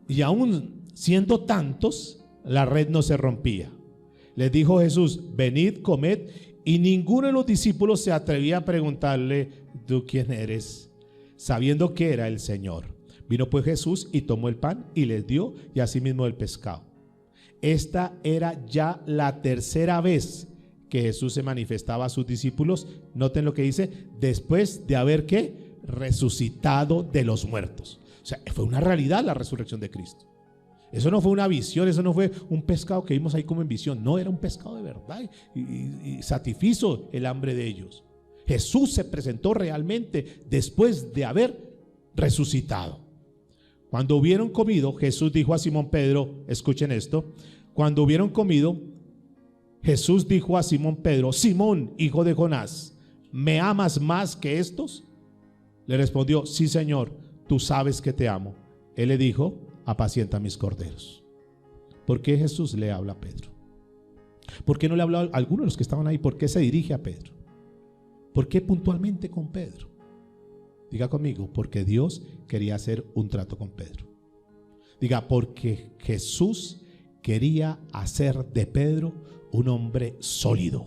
Y aún siendo tantos, la red no se rompía. Les dijo Jesús: venid, comed. Y ninguno de los discípulos se atrevía a preguntarle: ¿tú quién eres?, sabiendo que era el Señor. Vino pues Jesús y tomó el pan y les dio, y asimismo el pescado. Esta era ya la tercera vez que Jesús se manifestaba a sus discípulos. Noten lo que dice: después de haber ¿qué? Resucitado de los muertos. O sea, fue una realidad la resurrección de Cristo. Eso no fue una visión, eso no fue un pescado que vimos ahí como en visión. No, era un pescado de verdad y satisfizo el hambre de ellos. Jesús se presentó realmente después de haber resucitado. Cuando hubieron comido, Jesús dijo a Simón Pedro, escuchen esto: cuando hubieron comido, Jesús dijo a Simón Pedro: Simón, hijo de Jonás, ¿me amas más que estos? Le respondió: sí, Señor, tú sabes que te amo. Él le dijo: apacienta mis corderos. ¿Por qué Jesús le habla a Pedro? ¿Por qué no le habló a algunos de los que estaban ahí? ¿Por qué se dirige a Pedro? ¿Por qué puntualmente con Pedro? Diga conmigo: porque Dios quería hacer un trato con Pedro. Diga: porque Jesús quería hacer de Pedro un hombre sólido.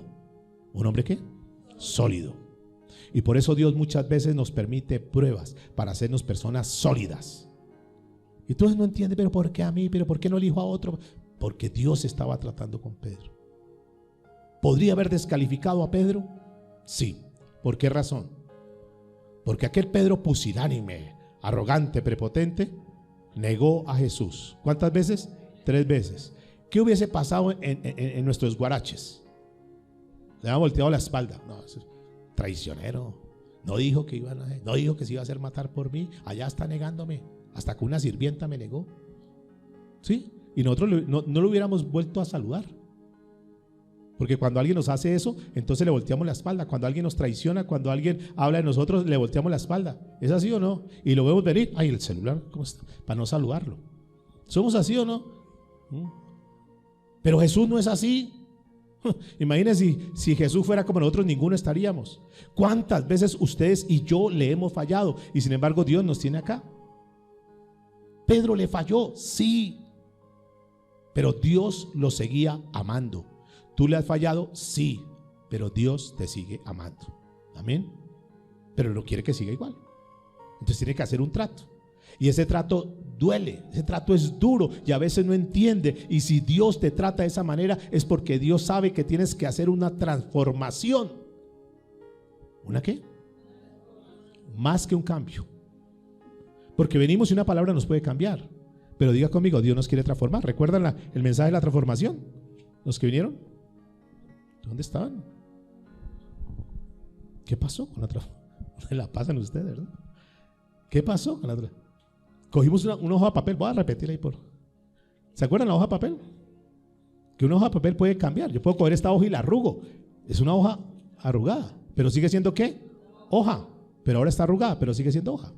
¿Un hombre qué? Sólido. Y por eso Dios muchas veces nos permite pruebas para hacernos personas sólidas. Y tú no entiendes: pero ¿por qué a mí? ¿Pero por qué no elijo a otro? Porque Dios estaba tratando con Pedro. ¿Podría haber descalificado a Pedro? Sí. ¿Por qué razón? Porque aquel Pedro pusilánime, arrogante, prepotente, negó a Jesús. ¿Cuántas veces? 3 veces. ¿Qué hubiese pasado en nuestros guaraches? Le había volteado la espalda. No, traicionero. No dijo que no dijo que se iba a hacer matar por mí. Allá está negándome. Hasta que una sirvienta me negó. ¿Sí? Y nosotros no lo hubiéramos vuelto a saludar. Porque cuando alguien nos hace eso, entonces le volteamos la espalda. Cuando alguien nos traiciona, cuando alguien habla de nosotros, le volteamos la espalda. ¿Es así o no? Y lo vemos venir. Ay, el celular, ¿cómo está? Para no saludarlo. ¿Somos así o no? Pero Jesús no es así. Imagínense si Jesús fuera como nosotros, ninguno estaríamos. ¿Cuántas veces ustedes y yo le hemos fallado? Y sin embargo Dios nos tiene acá. Pedro le falló, sí, pero Dios lo seguía amando. ¿Tú le has fallado? Sí, pero Dios te sigue amando. Amén. Pero no quiere que siga igual. Entonces tiene que hacer un trato. Y ese trato duele, ese trato es duro y a veces no entiende. Y si Dios te trata de esa manera es porque Dios sabe que tienes que hacer una transformación. ¿Una qué? Más que un cambio. Porque venimos y una palabra nos puede cambiar. Pero diga conmigo, Dios nos quiere transformar. ¿Recuerdan el mensaje de la transformación? ¿Los que vinieron? ¿Dónde estaban? ¿Qué pasó con la transformación? La pasan ustedes, ¿verdad? ¿Qué pasó con la transformación? Cogimos una hoja de papel. Voy a repetir ahí ¿Se acuerdan la hoja de papel? Que una hoja de papel puede cambiar. Yo puedo coger esta hoja y la arrugo. Es una hoja arrugada, pero sigue siendo ¿qué? Hoja. Pero ahora está arrugada, pero sigue siendo hoja.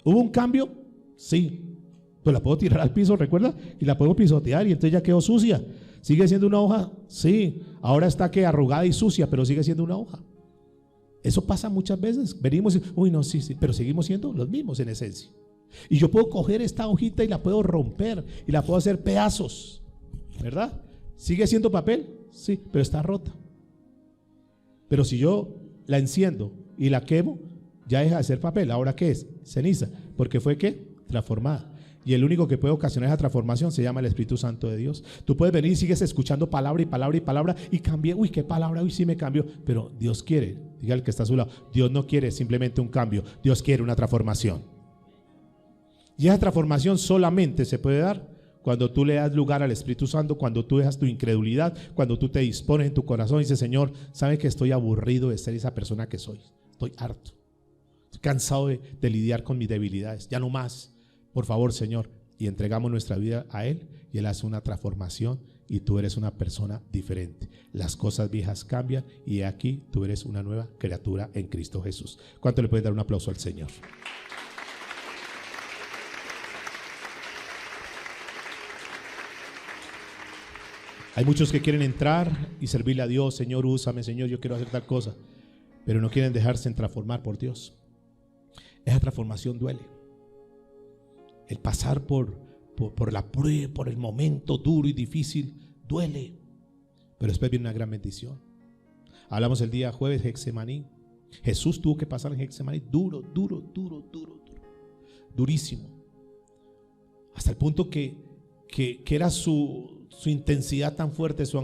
¿Hubo un cambio? Sí. Pues la puedo tirar al piso, ¿recuerda? Y la puedo pisotear y entonces ya quedó sucia. ¿Sigue siendo una hoja? Sí. Ahora está que arrugada y sucia, pero sigue siendo una hoja. Eso pasa muchas veces. Venimos y, uy, no, sí, pero seguimos siendo los mismos en esencia. Y yo puedo coger esta hojita y la puedo romper y la puedo hacer pedazos, ¿verdad? ¿Sigue siendo papel? Sí, pero está rota. Pero si yo la enciendo y la quemo, ya deja de ser papel. ¿Ahora qué es? Ceniza. Porque fue ¿qué? Transformada. Y el único que puede ocasionar esa transformación se llama el Espíritu Santo de Dios. Tú puedes venir y sigues escuchando palabra y palabra y palabra y cambié, uy, qué palabra, uy, sí me cambió. Pero Dios quiere, diga el que está a su lado, Dios no quiere simplemente un cambio, Dios quiere una transformación. Y esa transformación solamente se puede dar cuando tú le das lugar al Espíritu Santo, cuando tú dejas tu incredulidad, cuando tú te dispones en tu corazón y dices, Señor, ¿sabe que estoy aburrido de ser esa persona que soy? Estoy harto, estoy cansado de lidiar con mis debilidades, ya no más. Por favor, Señor, y entregamos nuestra vida a Él y Él hace una transformación y tú eres una persona diferente. Las cosas viejas cambian y aquí tú eres una nueva criatura en Cristo Jesús. ¿Cuánto le pueden dar un aplauso al Señor? Hay muchos que quieren entrar y servirle a Dios. Señor, úsame, Señor, yo quiero hacer tal cosa, pero no quieren dejarse transformar por Dios. Esa transformación duele. El pasar por la prueba, por el momento duro y difícil, duele. Pero después viene una gran bendición. Hablamos el día jueves, Getsemaní. Jesús tuvo que pasar en Getsemaní duro, durísimo. Hasta el punto que era su intensidad tan fuerte, su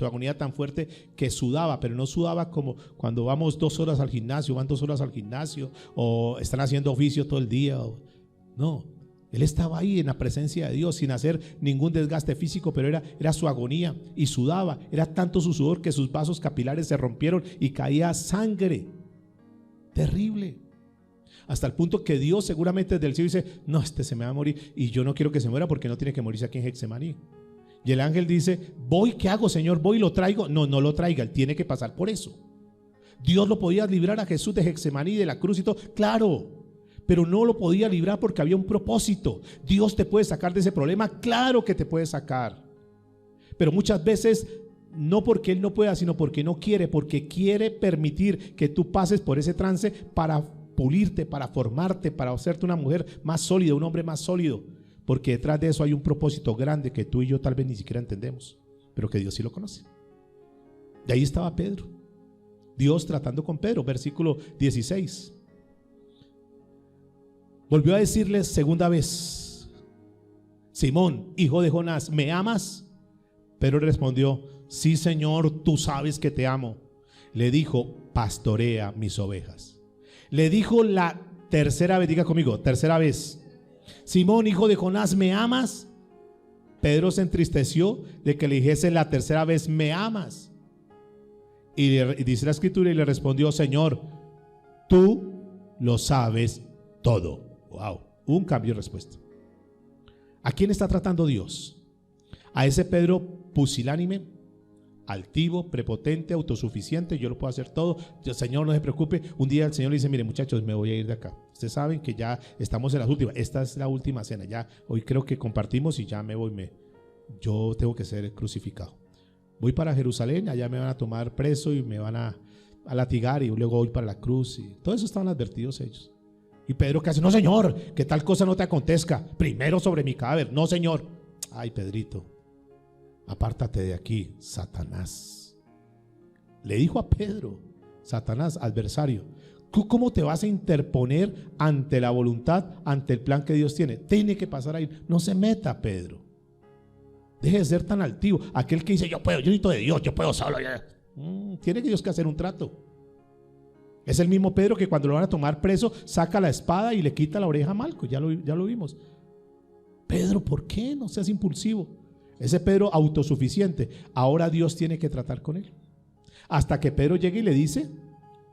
agonía tan fuerte, que sudaba, pero no sudaba como cuando vamos 2 horas al gimnasio, van 2 horas al gimnasio, o están haciendo oficio todo el día. No. Él estaba ahí en la presencia de Dios sin hacer ningún desgaste físico, pero era su agonía y sudaba. Era tanto su sudor que sus vasos capilares se rompieron y caía sangre. Terrible. Hasta el punto que Dios seguramente desde el cielo dice, no, este se me va a morir y yo no quiero que se muera porque no tiene que morirse aquí en Getsemaní. Y el ángel dice, voy, ¿qué hago, Señor? Voy y lo traigo. No, no lo traiga, él tiene que pasar por eso. Dios lo podía librar a Jesús de Getsemaní, de la cruz y todo, claro. Pero no lo podía librar porque había un propósito. Dios te puede sacar de ese problema, claro que te puede sacar. Pero muchas veces no porque Él no pueda, sino porque no quiere, porque quiere permitir que tú pases por ese trance para pulirte, para formarte, para hacerte una mujer más sólida, un hombre más sólido. Porque detrás de eso hay un propósito grande que tú y yo tal vez ni siquiera entendemos, pero que Dios sí lo conoce. De ahí estaba Pedro, Dios tratando con Pedro, versículo 16. Volvió a decirle segunda vez, Simón, hijo de Jonás, ¿me amas? Pedro respondió, sí, Señor, tú sabes que te amo. Le dijo, pastorea mis ovejas. Le dijo la tercera vez, diga conmigo, tercera vez, Simón, hijo de Jonás, ¿me amas? Pedro se entristeció de que le dijese la tercera vez, ¿me amas? Y dice la escritura y le respondió, Señor, tú lo sabes todo. Wow, un cambio de respuesta. ¿A quién está tratando Dios? A ese Pedro pusilánime, altivo, prepotente, autosuficiente, yo lo puedo hacer todo. Señor, no se preocupe. Un día el Señor le dice, mire muchachos, me voy a ir de acá. Ustedes saben que ya estamos en las últimas. Esta es la última cena. Ya hoy creo que compartimos y ya me voy. Yo tengo que ser crucificado. Voy para Jerusalén, allá me van a tomar preso y me van a latigar y luego voy para la cruz. Y todo eso estaban advertidos ellos. Y Pedro que hace, no señor, que tal cosa no te acontezca, primero sobre mi cadáver. No señor. Ay Pedrito, apártate de aquí, Satanás. Le dijo a Pedro, Satanás, adversario, ¿tú cómo te vas a interponer ante la voluntad, ante el plan que Dios tiene? Tiene que pasar ahí. No se meta, Pedro. Deje de ser tan altivo. Aquel que dice, yo puedo, yo necesito de Dios, yo puedo solo. Tiene que Dios que hacer un trato. Es el mismo Pedro que cuando lo van a tomar preso, saca la espada y le quita la oreja a Malco. Ya lo vimos. Pedro, ¿por qué no seas impulsivo? Ese Pedro autosuficiente. Ahora Dios tiene que tratar con él. Hasta que Pedro llegue y le dice,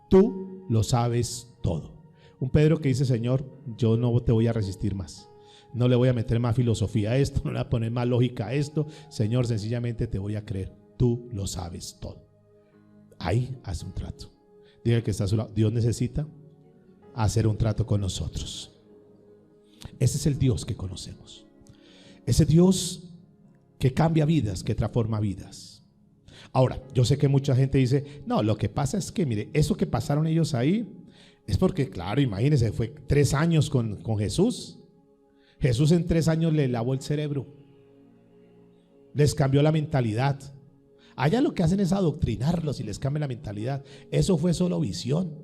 tú lo sabes todo. Un Pedro que dice, Señor, yo no te voy a resistir más. No le voy a meter más filosofía a esto, no le voy a poner más lógica a esto. Señor, sencillamente te voy a creer. Tú lo sabes todo. Ahí hace un trato. Diga que está a su lado. Dios necesita hacer un trato con nosotros. Ese es el Dios que conocemos. Ese Dios que cambia vidas, que transforma vidas. Ahora, yo sé que mucha gente dice, no, lo que pasa es que, mire, eso que pasaron ellos ahí, es porque, claro, imagínense, fue 3 años con Jesús. Jesús en 3 años le lavó el cerebro, les cambió la mentalidad. Allá lo que hacen es adoctrinarlos y les cambia la mentalidad. Eso fue solo visión.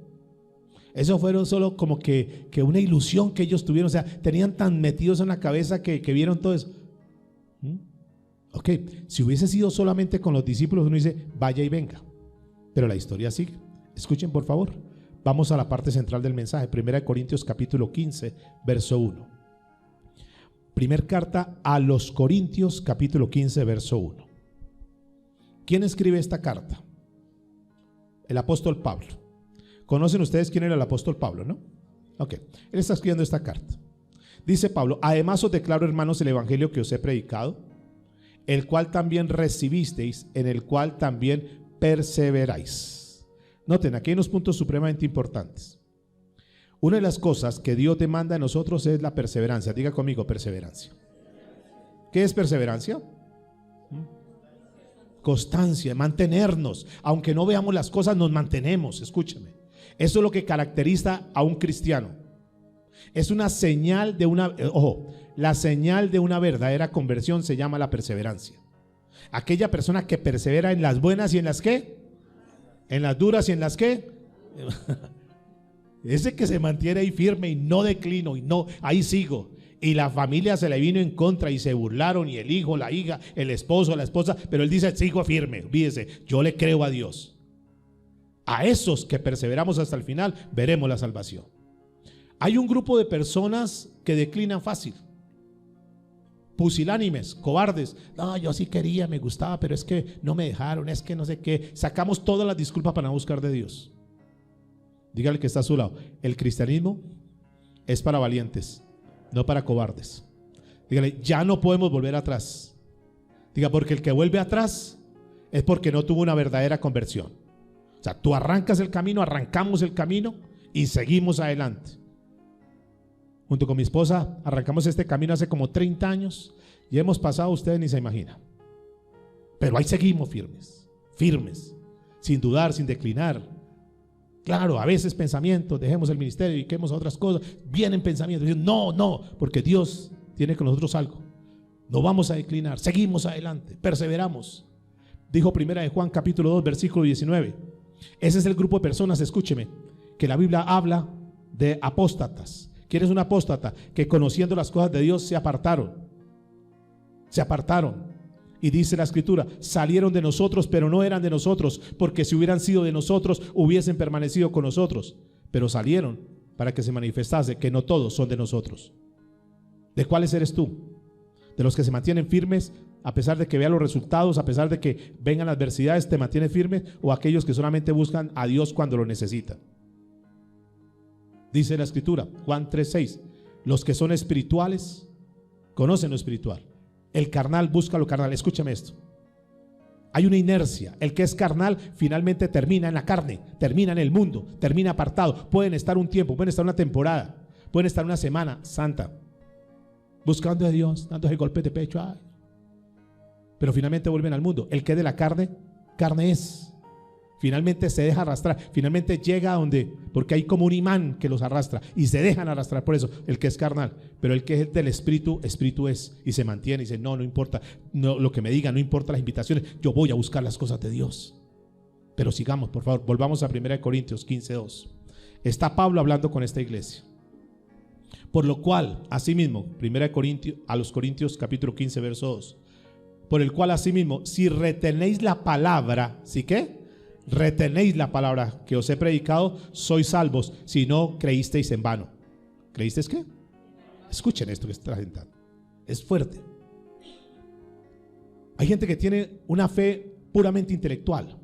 Eso fue solo como que una ilusión que ellos tuvieron. O sea, tenían tan metidos en la cabeza que vieron todo eso. Ok, si hubiese sido solamente con los discípulos, uno dice, vaya y venga. Pero la historia sigue. Escuchen por favor. Vamos a la parte central del mensaje. 1 Corintios capítulo 15, verso 1. Primer carta a los Corintios capítulo 15, verso 1. ¿Quién escribe esta carta? El apóstol Pablo. ¿Conocen ustedes quién era el apóstol Pablo, no? Ok, él está escribiendo esta carta. Dice Pablo, además os declaro, hermanos, el evangelio que os he predicado, el cual también recibisteis, en el cual también perseveráis. Noten, aquí hay unos puntos supremamente importantes. Una de las cosas que Dios demanda de nosotros es la perseverancia. Diga conmigo, perseverancia. ¿Qué es perseverancia? Constancia, mantenernos. Aunque no veamos las cosas, nos mantenemos. Escúcheme. Eso es lo que caracteriza a un cristiano. Es una señal de una, ojo, la señal de una verdadera conversión se llama la perseverancia. Aquella persona que persevera en las buenas y en las ¿qué? En las duras y en las ¿qué? Ese que se mantiene ahí firme y no declino y no, ahí sigo. Y la familia se le vino en contra y se burlaron, y el hijo, la hija, el esposo, la esposa, pero él dice, sigo firme, olvídese, yo le creo a Dios. A esos que perseveramos hasta el final, veremos la salvación. Hay un grupo de personas que declinan fácil, pusilánimes, cobardes. No, yo sí quería, me gustaba, pero es que no me dejaron, es que no sé qué. Sacamos todas las disculpas para no buscar de Dios. Dígale que está a su lado, el cristianismo es para valientes, no para cobardes. Dígale, ya no podemos volver atrás. Diga, porque el que vuelve atrás es porque no tuvo una verdadera conversión. O sea, tú arrancas el camino, arrancamos el camino y seguimos adelante. Junto con mi esposa arrancamos este camino hace como 30 años y hemos pasado, ustedes ni se imaginan. Pero ahí seguimos firmes, firmes, sin dudar, sin declinar. Claro, a veces pensamientos, dejemos el ministerio y dediquemos a otras cosas. Vienen pensamientos, dicen, no, porque Dios tiene con nosotros algo. No vamos a declinar, seguimos adelante, perseveramos. Dijo Primera de Juan capítulo 2 versículo 19. Ese es el grupo de personas, escúcheme, que la Biblia habla de apóstatas. ¿Quién es un apóstata? Que conociendo las cosas de Dios se apartaron. Se apartaron. Y dice la escritura, salieron de nosotros, pero no eran de nosotros, porque si hubieran sido de nosotros, hubiesen permanecido con nosotros. Pero salieron para que se manifestase que no todos son de nosotros. ¿De cuáles eres tú? ¿De los que se mantienen firmes a pesar de que vean los resultados, a pesar de que vengan adversidades, te mantienes firme? ¿O aquellos que solamente buscan a Dios cuando lo necesitan? Dice la escritura, Juan 3:6, los que son espirituales conocen lo espiritual. El carnal busca lo carnal. Escúchame esto. Hay una inercia. El que es carnal finalmente termina en la carne, termina en el mundo, termina apartado. Pueden estar un tiempo, pueden estar una temporada, pueden estar una semana santa buscando a Dios, dándose golpes de pecho. Pero finalmente vuelven al mundo. El que es de la carne, carne es. Finalmente se deja arrastrar, finalmente llega a donde, porque hay como un imán que los arrastra y se dejan arrastrar por eso, el que es carnal. Pero el que es del espíritu, espíritu es, y se mantiene y dice, no importa lo que me digan, no importa las invitaciones, yo voy a buscar las cosas de Dios. Pero sigamos, por favor, volvamos a 1 Corintios 15:2. Está Pablo hablando con esta iglesia. Por lo cual, asimismo, 1 Corintios, a los Corintios capítulo 15 verso 2. Por el cual asimismo, si retenéis la palabra, ¿sí qué? Retenéis la palabra que os he predicado, sois salvos, si no creísteis en vano. ¿Creísteis qué? Escuchen esto que está presentando. Es fuerte. Hay gente que tiene una fe puramente intelectual.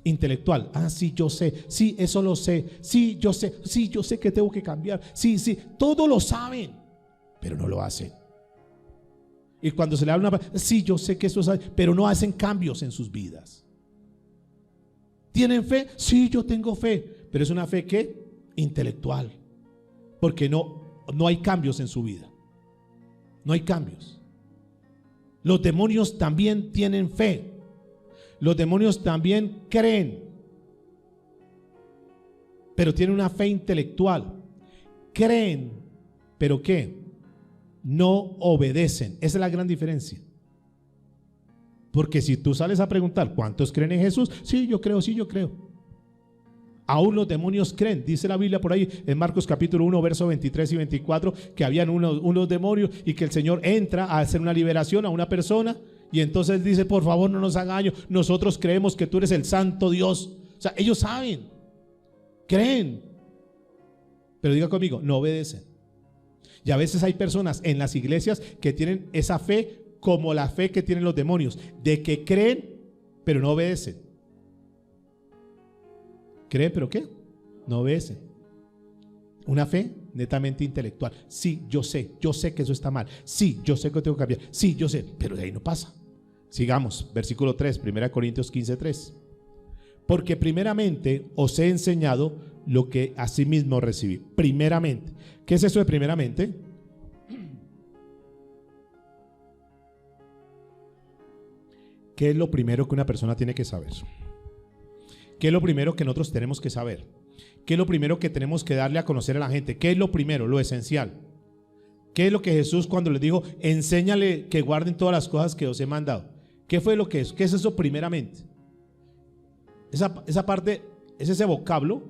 Intelectual. Ah, sí, yo sé. Sí, eso lo sé. Sí, yo sé. Sí, yo sé que tengo que cambiar. Sí, todo lo saben, pero no lo hacen. Y cuando se le habla sí, yo sé que eso sabe, pero no hacen cambios en sus vidas. ¿Tienen fe? Sí, yo tengo fe, pero es una fe que intelectual, porque no hay cambios en su vida. No hay cambios. Los demonios también tienen fe. Los demonios también creen, pero tienen una fe intelectual. Creen, pero ¿qué? No obedecen. Esa es la gran diferencia. Porque si tú sales a preguntar ¿cuántos creen en Jesús? Sí, yo creo, sí, yo creo. Aún los demonios creen. Dice la Biblia por ahí en Marcos capítulo 1 versos 23 y 24 que habían unos demonios y que el Señor entra a hacer una liberación a una persona y entonces dice, por favor no nos haga daño, nosotros creemos que tú eres el santo Dios. O sea, ellos saben, creen, pero diga conmigo, no obedecen. Y a veces hay personas en las iglesias que tienen esa fe como la fe que tienen los demonios, de que creen pero no obedecen. ¿Creen pero qué? No obedecen. Una fe netamente intelectual. Sí, yo sé que eso está mal. Sí, yo sé que tengo que cambiar. Sí, yo sé, pero de ahí no pasa. Sigamos, versículo 3, 1 Corintios 15:3. Porque primeramente os he enseñado lo que asimismo recibí. Primeramente. ¿Qué es eso de primeramente? ¿Qué es lo primero que una persona tiene que saber? ¿Qué es lo primero que nosotros tenemos que saber? ¿Qué es lo primero que tenemos que darle a conocer a la gente? ¿Qué es lo primero, lo esencial? ¿Qué es lo que Jesús cuando les dijo, enséñale que guarden todas las cosas que os he mandado? ¿Qué fue lo que es? ¿Qué es eso primeramente? Esa parte es ese vocablo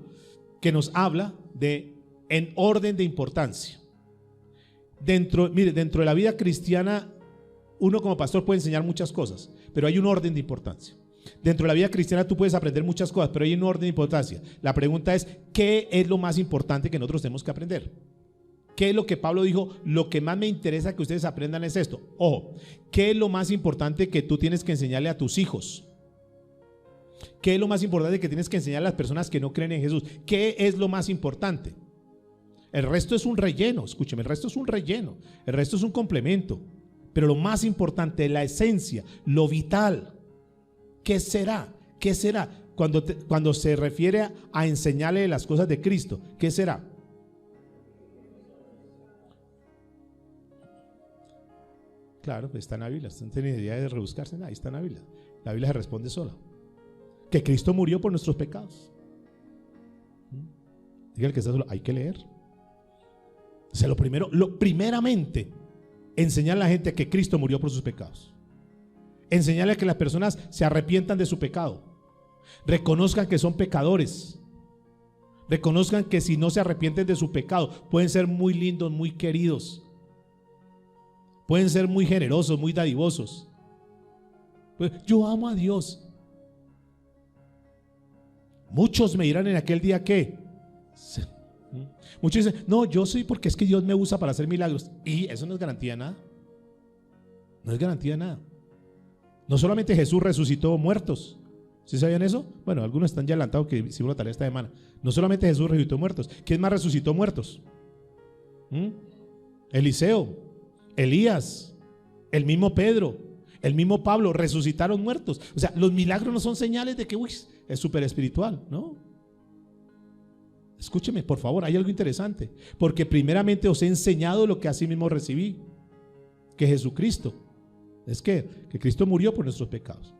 que nos habla de en orden de importancia. Mire, dentro de la vida cristiana, uno como pastor puede enseñar muchas cosas, pero hay un orden de importancia. Dentro de la vida cristiana tú puedes aprender muchas cosas, pero hay un orden de importancia. La pregunta es, ¿qué es lo más importante que nosotros tenemos que aprender? ¿Qué es lo que Pablo dijo? Lo que más me interesa que ustedes aprendan es esto. Ojo, ¿qué es lo más importante que tú tienes que enseñarle a tus hijos? ¿Qué es lo más importante que tienes que enseñar a las personas que no creen en Jesús? ¿Qué es lo más importante? El resto es un relleno, escúcheme, el resto es un relleno, el resto es un complemento. Pero lo más importante, la esencia, lo vital, ¿qué será? ¿Qué será? Cuando se refiere a enseñarle las cosas de Cristo, ¿qué será? Claro, está en la Biblia, no tiene idea de rebuscarse nada, ahí está en la Biblia. La Biblia se responde sola. Que Cristo murió por nuestros pecados. Dígale que está solo, hay que leer. O sea, primeramente, enseñar a la gente que Cristo murió por sus pecados. Enseñarle a que las personas se arrepientan de su pecado. Reconozcan que son pecadores. Reconozcan que si no se arrepienten de su pecado, pueden ser muy lindos, muy queridos. Pueden ser muy generosos, muy dadivosos. Pues, yo amo a Dios. Muchos me dirán en aquel día que muchos dicen, no, yo soy porque es que Dios me usa para hacer milagros. Y eso no es garantía de nada. No es garantía de nada. No solamente Jesús resucitó muertos. ¿Sí sabían eso? Bueno, algunos están ya adelantados que hicimos la tarea esta semana. No solamente Jesús resucitó muertos. ¿Quién más resucitó muertos? Eliseo, Elías, el mismo Pedro, el mismo Pablo resucitaron muertos. O sea, los milagros no son señales de que es súper espiritual, ¿no? Escúcheme, por favor, hay algo interesante. Porque primeramente os he enseñado lo que así mismo recibí, que Jesucristo, que Cristo murió por nuestros pecados.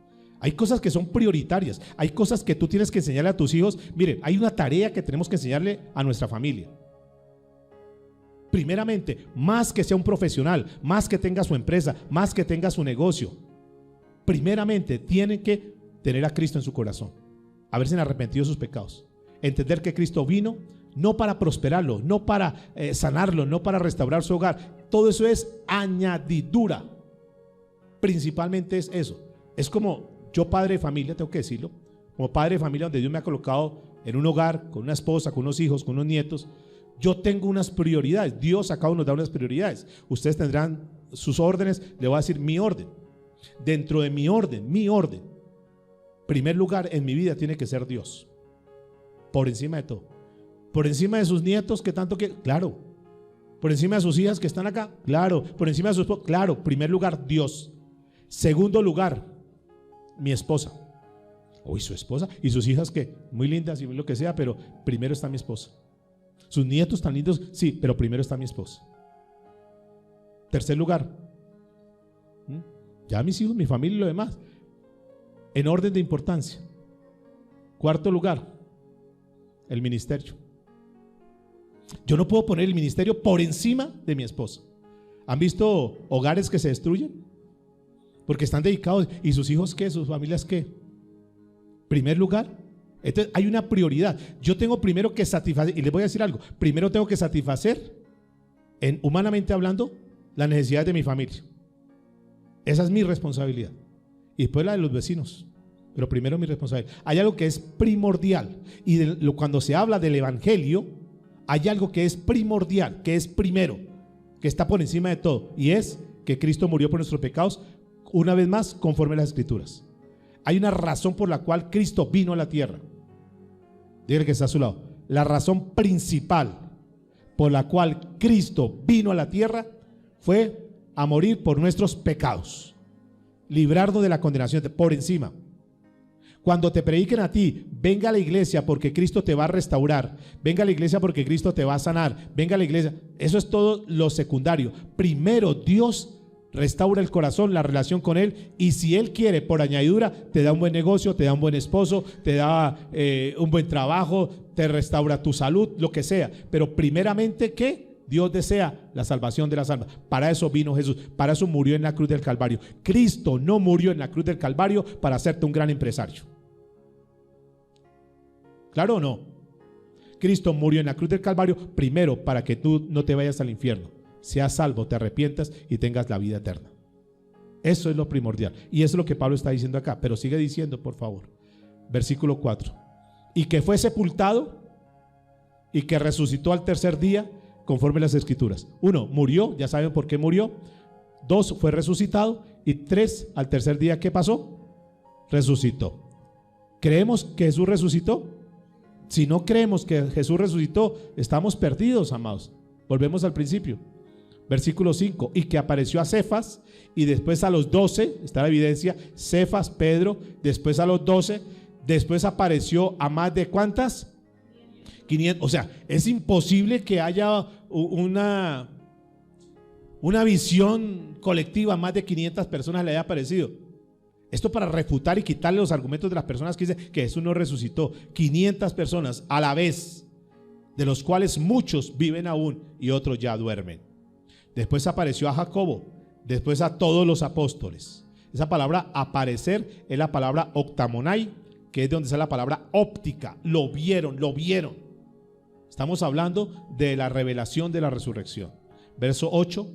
Hay cosas que son prioritarias, hay cosas que tú tienes que enseñarle a tus hijos. Miren, hay una tarea que tenemos que enseñarle a nuestra familia. Primeramente, más que sea un profesional, más que tenga su empresa, más que tenga su negocio, primeramente tienen que tener a Cristo en su corazón, haberse arrepentido de sus pecados, entender que Cristo vino no para prosperarlo, no para sanarlo, no para restaurar su hogar. Todo eso es añadidura. Principalmente es eso. Es como yo, padre de familia, tengo que decirlo, como padre de familia donde Dios me ha colocado en un hogar, con una esposa, con unos hijos, con unos nietos. Yo tengo unas prioridades. Dios a cada uno nos da unas prioridades. Ustedes tendrán sus órdenes. Le voy a decir mi orden. Dentro de mi orden, primer lugar en mi vida tiene que ser Dios, por encima de todo. Por encima de sus nietos que tanto que, claro. Por encima de sus hijas que están acá, claro. Por encima de sus esposos, claro. Primer lugar, Dios. Segundo lugar, mi esposa. Y su esposa y sus hijas, que muy lindas y lo que sea, pero primero está mi esposa. Sus nietos tan lindos, sí, pero primero está mi esposa. Tercer lugar, ya mis hijos, mi familia y lo demás, en orden de importancia. Cuarto lugar, el ministerio. Yo no puedo poner el ministerio por encima de mi esposa. ¿Han visto hogares que se destruyen? Porque están dedicados. ¿Y sus hijos qué? ¿Sus familias qué? Primer lugar. Entonces hay una prioridad. Yo tengo primero que satisfacer, y les voy a decir algo, primero tengo que satisfacer, humanamente hablando, las necesidades de mi familia. Esa es mi responsabilidad. Y después la de los vecinos. Pero primero mi responsabilidad. Hay algo que es primordial. Y cuando se habla del evangelio, hay algo que es primordial, que es primero, que está por encima de todo. Y es que Cristo murió por nuestros pecados, una vez más, conforme a las Escrituras. Hay una razón por la cual Cristo vino a la tierra. Dígale que está a su lado. La razón principal por la cual Cristo vino a la tierra fue a morir por nuestros pecados, librarnos de la condenación, por encima. Cuando te prediquen a ti, venga a la iglesia porque Cristo te va a restaurar, venga a la iglesia porque Cristo te va a sanar, venga a la iglesia, eso es todo lo secundario. Primero Dios restaura el corazón, la relación con Él, y si Él quiere, por añadidura, te da un buen negocio, te da un buen esposo, te da un buen trabajo, te restaura tu salud, lo que sea. Pero primeramente, ¿qué? Dios desea la salvación de las almas. Para eso vino Jesús, para eso murió en la cruz del Calvario. Cristo no murió en la cruz del Calvario para hacerte un gran empresario. ¿Claro o no? Cristo murió en la cruz del Calvario primero para que tú no te vayas al infierno, seas salvo, te arrepientas y tengas la vida eterna. Eso es lo primordial. Y eso es lo que Pablo está diciendo acá. Pero sigue diciendo, por favor. Versículo 4. Y que fue sepultado y que resucitó al tercer día conforme a las Escrituras. 1, murió, ya saben por qué murió. 2, fue resucitado. Y 3, al tercer día, ¿qué pasó? Resucitó. ¿Creemos que Jesús resucitó? Si no creemos que Jesús resucitó, estamos perdidos, amados. Volvemos al principio. Versículo 5, y que apareció a Cefas y después a los 12, está la evidencia, Cefas, Pedro, después a los 12, después apareció a más de ¿cuántas? 500, o sea, es imposible que haya una visión colectiva, más de 500 personas le haya aparecido. Esto para refutar y quitarle los argumentos de las personas que dicen que Jesús no resucitó. 500 personas a la vez, de los cuales muchos viven aún y otros ya duermen. Después apareció a Jacobo, después a todos los apóstoles. Esa palabra aparecer es la palabra octamonai, que es de donde sale la palabra óptica. Lo vieron. Estamos hablando de la revelación de la resurrección. Verso 8,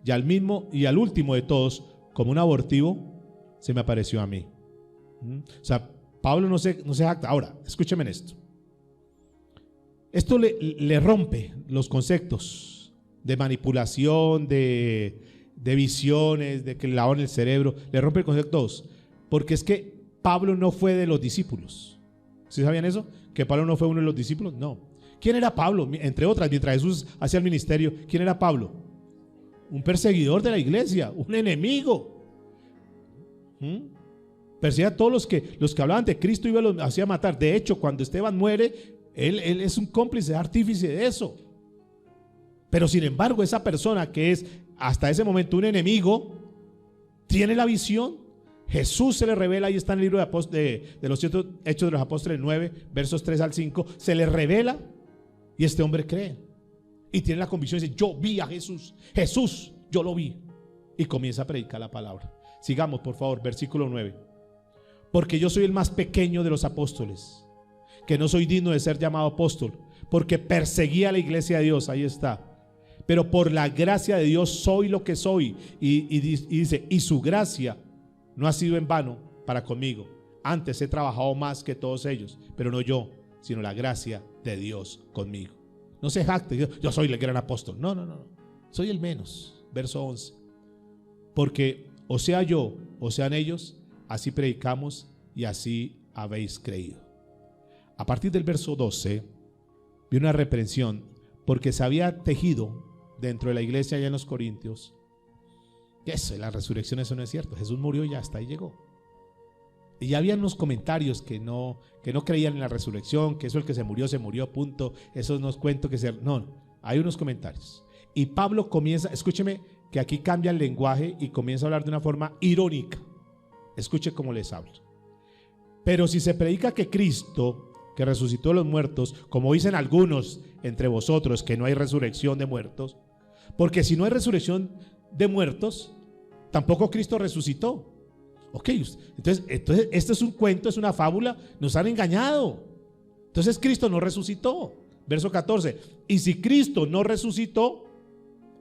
y al mismo y al último de todos, como un abortivo, se me apareció a mí. O sea, Pablo no se jacta. Ahora, escúcheme en esto. Esto le rompe los conceptos de manipulación, de visiones, de que le lavan el cerebro, le rompe el concepto 2, porque es que Pablo no fue de los discípulos. ¿Sí sabían eso? ¿Que Pablo no fue uno de los discípulos? No. ¿Quién era Pablo? Entre otras, mientras Jesús hacía el ministerio, ¿quién era Pablo? Un perseguidor de la iglesia, un enemigo. Perseguía a todos los que hablaban de Cristo y los hacía matar. De hecho, cuando Esteban muere, él es un cómplice, artífice de eso. Pero sin embargo, esa persona que es hasta ese momento un enemigo, tiene la visión. Jesús se le revela, ahí está en el libro de los Hechos de los Apóstoles 9, versos 3 al 5, se le revela y este hombre cree. Y tiene la convicción y dice: yo vi a Jesús, Jesús, yo lo vi. Y comienza a predicar la palabra. Sigamos, por favor, versículo 9. Porque yo soy el más pequeño de los apóstoles, que no soy digno de ser llamado apóstol, porque perseguía a la iglesia de Dios. Ahí está. Pero por la gracia de Dios soy lo que soy. Y dice: y su gracia no ha sido en vano para conmigo. Antes he trabajado más que todos ellos, pero no yo, sino la gracia de Dios conmigo. No se jacte: yo soy el gran apóstol. No, soy el menos. Verso 11. Porque o sea yo, o sean ellos, así predicamos y así habéis creído. A partir del verso 12 viene una reprensión, porque se había tejido dentro de la iglesia allá en los Corintios que eso, la resurrección, eso no es cierto. Jesús murió y ya hasta ahí llegó. Y ya habían unos comentarios que no creían en la resurrección, que eso el que se murió, punto. Eso no es cuento que se... No, hay unos comentarios. Y Pablo comienza, escúcheme que aquí cambia el lenguaje y comienza a hablar de una forma irónica. Escuche cómo les hablo. Pero si se predica que Cristo, que resucitó de los muertos, como dicen algunos entre vosotros, que no hay resurrección de muertos, porque si no hay resurrección de muertos, tampoco Cristo resucitó. Ok, entonces esto es un cuento, es una fábula, nos han engañado. Entonces Cristo no resucitó. Verso 14. Y si Cristo no resucitó,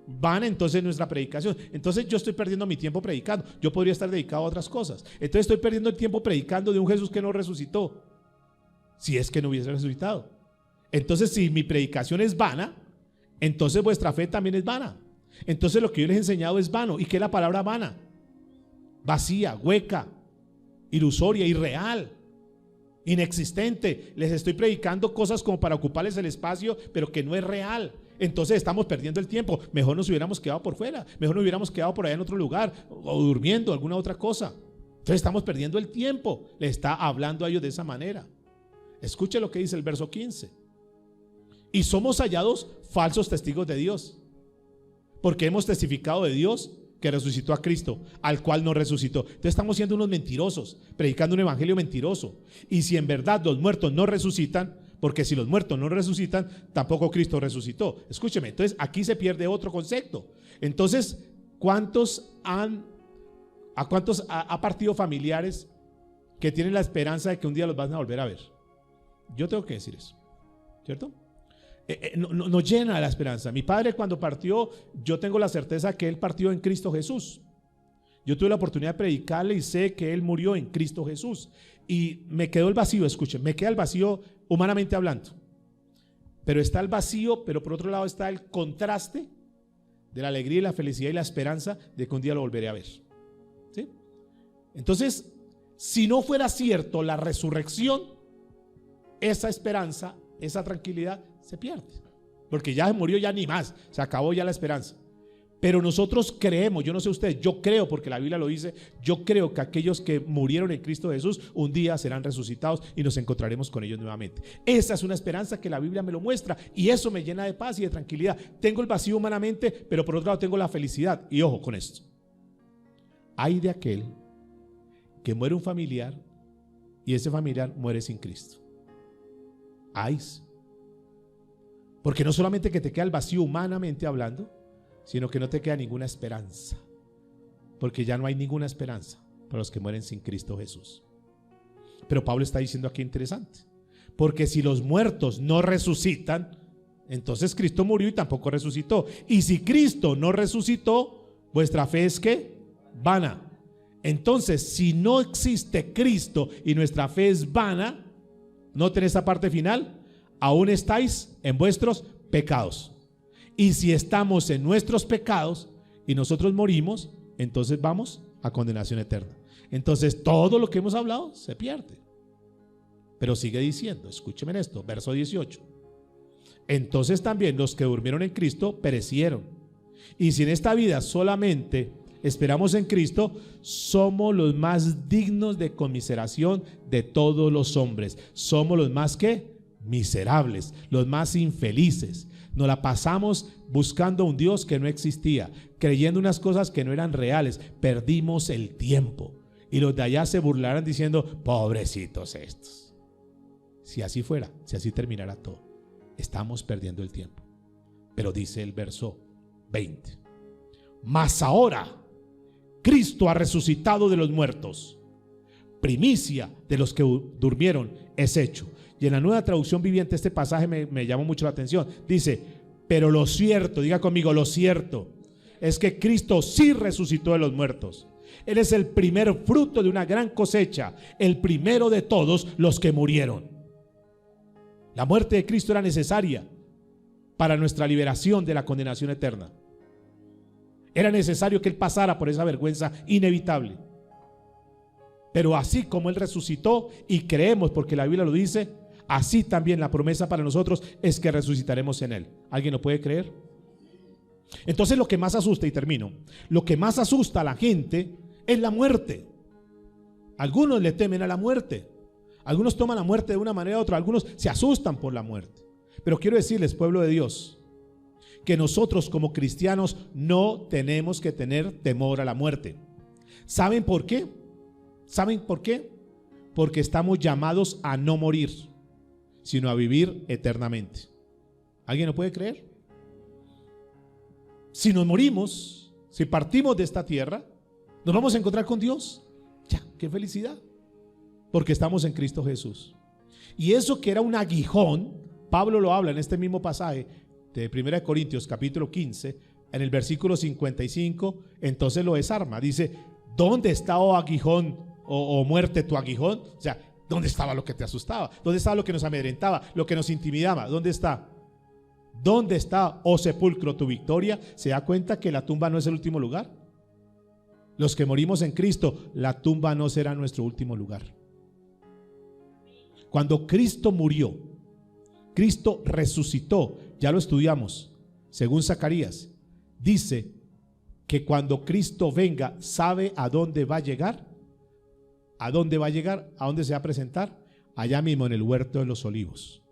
van entonces nuestra predicación. Entonces yo estoy perdiendo mi tiempo predicando. Yo podría estar dedicado a otras cosas. Entonces estoy perdiendo el tiempo predicando de un Jesús que no resucitó, si es que no hubiese resucitado. Entonces si mi predicación es vana, entonces vuestra fe también es vana. Entonces lo que yo les he enseñado es vano. ¿Y qué es la palabra vana? Vacía, hueca, ilusoria, irreal, inexistente. Les estoy predicando cosas como para ocuparles el espacio, pero que no es real. Entonces estamos perdiendo el tiempo. Mejor nos hubiéramos quedado por fuera, mejor nos hubiéramos quedado por allá en otro lugar, o durmiendo, alguna otra cosa. Entonces estamos perdiendo el tiempo. Le está hablando a ellos de esa manera. Escuche lo que dice el verso 15. Y somos hallados falsos testigos de Dios, porque hemos testificado de Dios que resucitó a Cristo, al cual no resucitó. Entonces estamos siendo unos mentirosos, predicando un evangelio mentiroso. Y si en verdad los muertos no resucitan, porque si los muertos no resucitan, tampoco Cristo resucitó. Escúcheme, entonces aquí se pierde otro concepto. Entonces, ¿a cuántos ha partido familiares que tienen la esperanza de que un día los van a volver a ver? Yo tengo que decir eso, ¿cierto? Nos llena la esperanza. Mi padre, cuando partió, yo tengo la certeza que él partió en Cristo Jesús. Yo tuve la oportunidad de predicarle y sé que él murió en Cristo Jesús. Y me quedó el vacío, escuchen, me queda el vacío humanamente hablando. Pero está el vacío, pero por otro lado está el contraste de la alegría y la felicidad y la esperanza de que un día lo volveré a ver. ¿Sí? Entonces, si no fuera cierto la resurrección, esa esperanza, esa tranquilidad se pierde, porque ya murió, ya ni más, se acabó ya la esperanza. Pero nosotros creemos, yo no sé ustedes, yo creo, porque la Biblia lo dice, yo creo que aquellos que murieron en Cristo Jesús un día serán resucitados y nos encontraremos con ellos nuevamente. Esa es una esperanza que la Biblia me lo muestra y eso me llena de paz y de tranquilidad. Tengo el vacío humanamente, pero por otro lado tengo la felicidad. Y ojo con esto: hay de aquel que muere un familiar y ese familiar muere sin Cristo. Ay, porque no solamente que te queda el vacío humanamente hablando, sino que no te queda ninguna esperanza, porque ya no hay ninguna esperanza para los que mueren sin Cristo Jesús. Pero Pablo está diciendo aquí interesante, porque si los muertos no resucitan, entonces Cristo murió y tampoco resucitó. Y si Cristo no resucitó, vuestra fe es ¿qué? Vana. Entonces, si no existe Cristo y nuestra fe es vana, noten esta parte final: aún estáis en vuestros pecados. Y si estamos en nuestros pecados y nosotros morimos, entonces vamos a condenación eterna. Entonces todo lo que hemos hablado se pierde. Pero sigue diciendo, escúcheme esto, verso 18. Entonces también los que durmieron en Cristo perecieron. Y si en esta vida solamente esperamos en Cristo, somos los más dignos de conmiseración de todos los hombres. Somos los más ¿qué? Miserables, los más infelices. Nos la pasamos buscando a un Dios que no existía, creyendo unas cosas que no eran reales. Perdimos el tiempo. y los de allá se burlarán diciendo: pobrecitos estos. Si así fuera, si así terminara todo, estamos perdiendo el tiempo. Pero dice el verso 20: mas ahora Cristo ha resucitado de los muertos, primicia de los que durmieron es hecho. Y en la Nueva Traducción Viviente este pasaje me llamó mucho la atención. Dice: pero lo cierto, diga conmigo, lo cierto es que Cristo sí resucitó de los muertos. Él es el primer fruto de una gran cosecha, el primero de todos los que murieron. La muerte de Cristo era necesaria para nuestra liberación de la condenación eterna. Era necesario que Él pasara por esa vergüenza inevitable. Pero así como Él resucitó, y creemos porque la Biblia lo dice, así también la promesa para nosotros es que resucitaremos en Él. ¿Alguien lo puede creer? Entonces lo que más asusta, y termino, lo que más asusta a la gente es la muerte. Algunos le temen a la muerte, algunos toman la muerte de una manera u otra, algunos se asustan por la muerte. Pero quiero decirles, pueblo de Dios, que nosotros como cristianos no tenemos que tener temor a la muerte. ¿Saben por qué? ¿Saben por qué? Porque estamos llamados a no morir, sino a vivir eternamente. ¿Alguien lo puede creer? Si nos morimos, si partimos de esta tierra, nos vamos a encontrar con Dios. Ya, qué felicidad, porque estamos en Cristo Jesús. Y eso que era un aguijón, Pablo lo habla en este mismo pasaje de 1 Corintios capítulo 15, en el versículo 55, entonces lo desarma. Dice: ¿dónde está, oh aguijón, o muerte, tu aguijón? O sea, ¿dónde estaba lo que te asustaba? ¿Dónde estaba lo que nos amedrentaba, lo que nos intimidaba? ¿Dónde está? ¿Dónde está, oh sepulcro, tu victoria? ¿Se da cuenta que la tumba no es el último lugar? Los que morimos en Cristo, la tumba no será nuestro último lugar. Cuando Cristo murió, Cristo resucitó, ya lo estudiamos, según Zacarías, dice que cuando Cristo venga, ¿sabe a dónde va a llegar? ¿A dónde va a llegar? ¿A dónde se va a presentar? Allá mismo en el huerto de los olivos,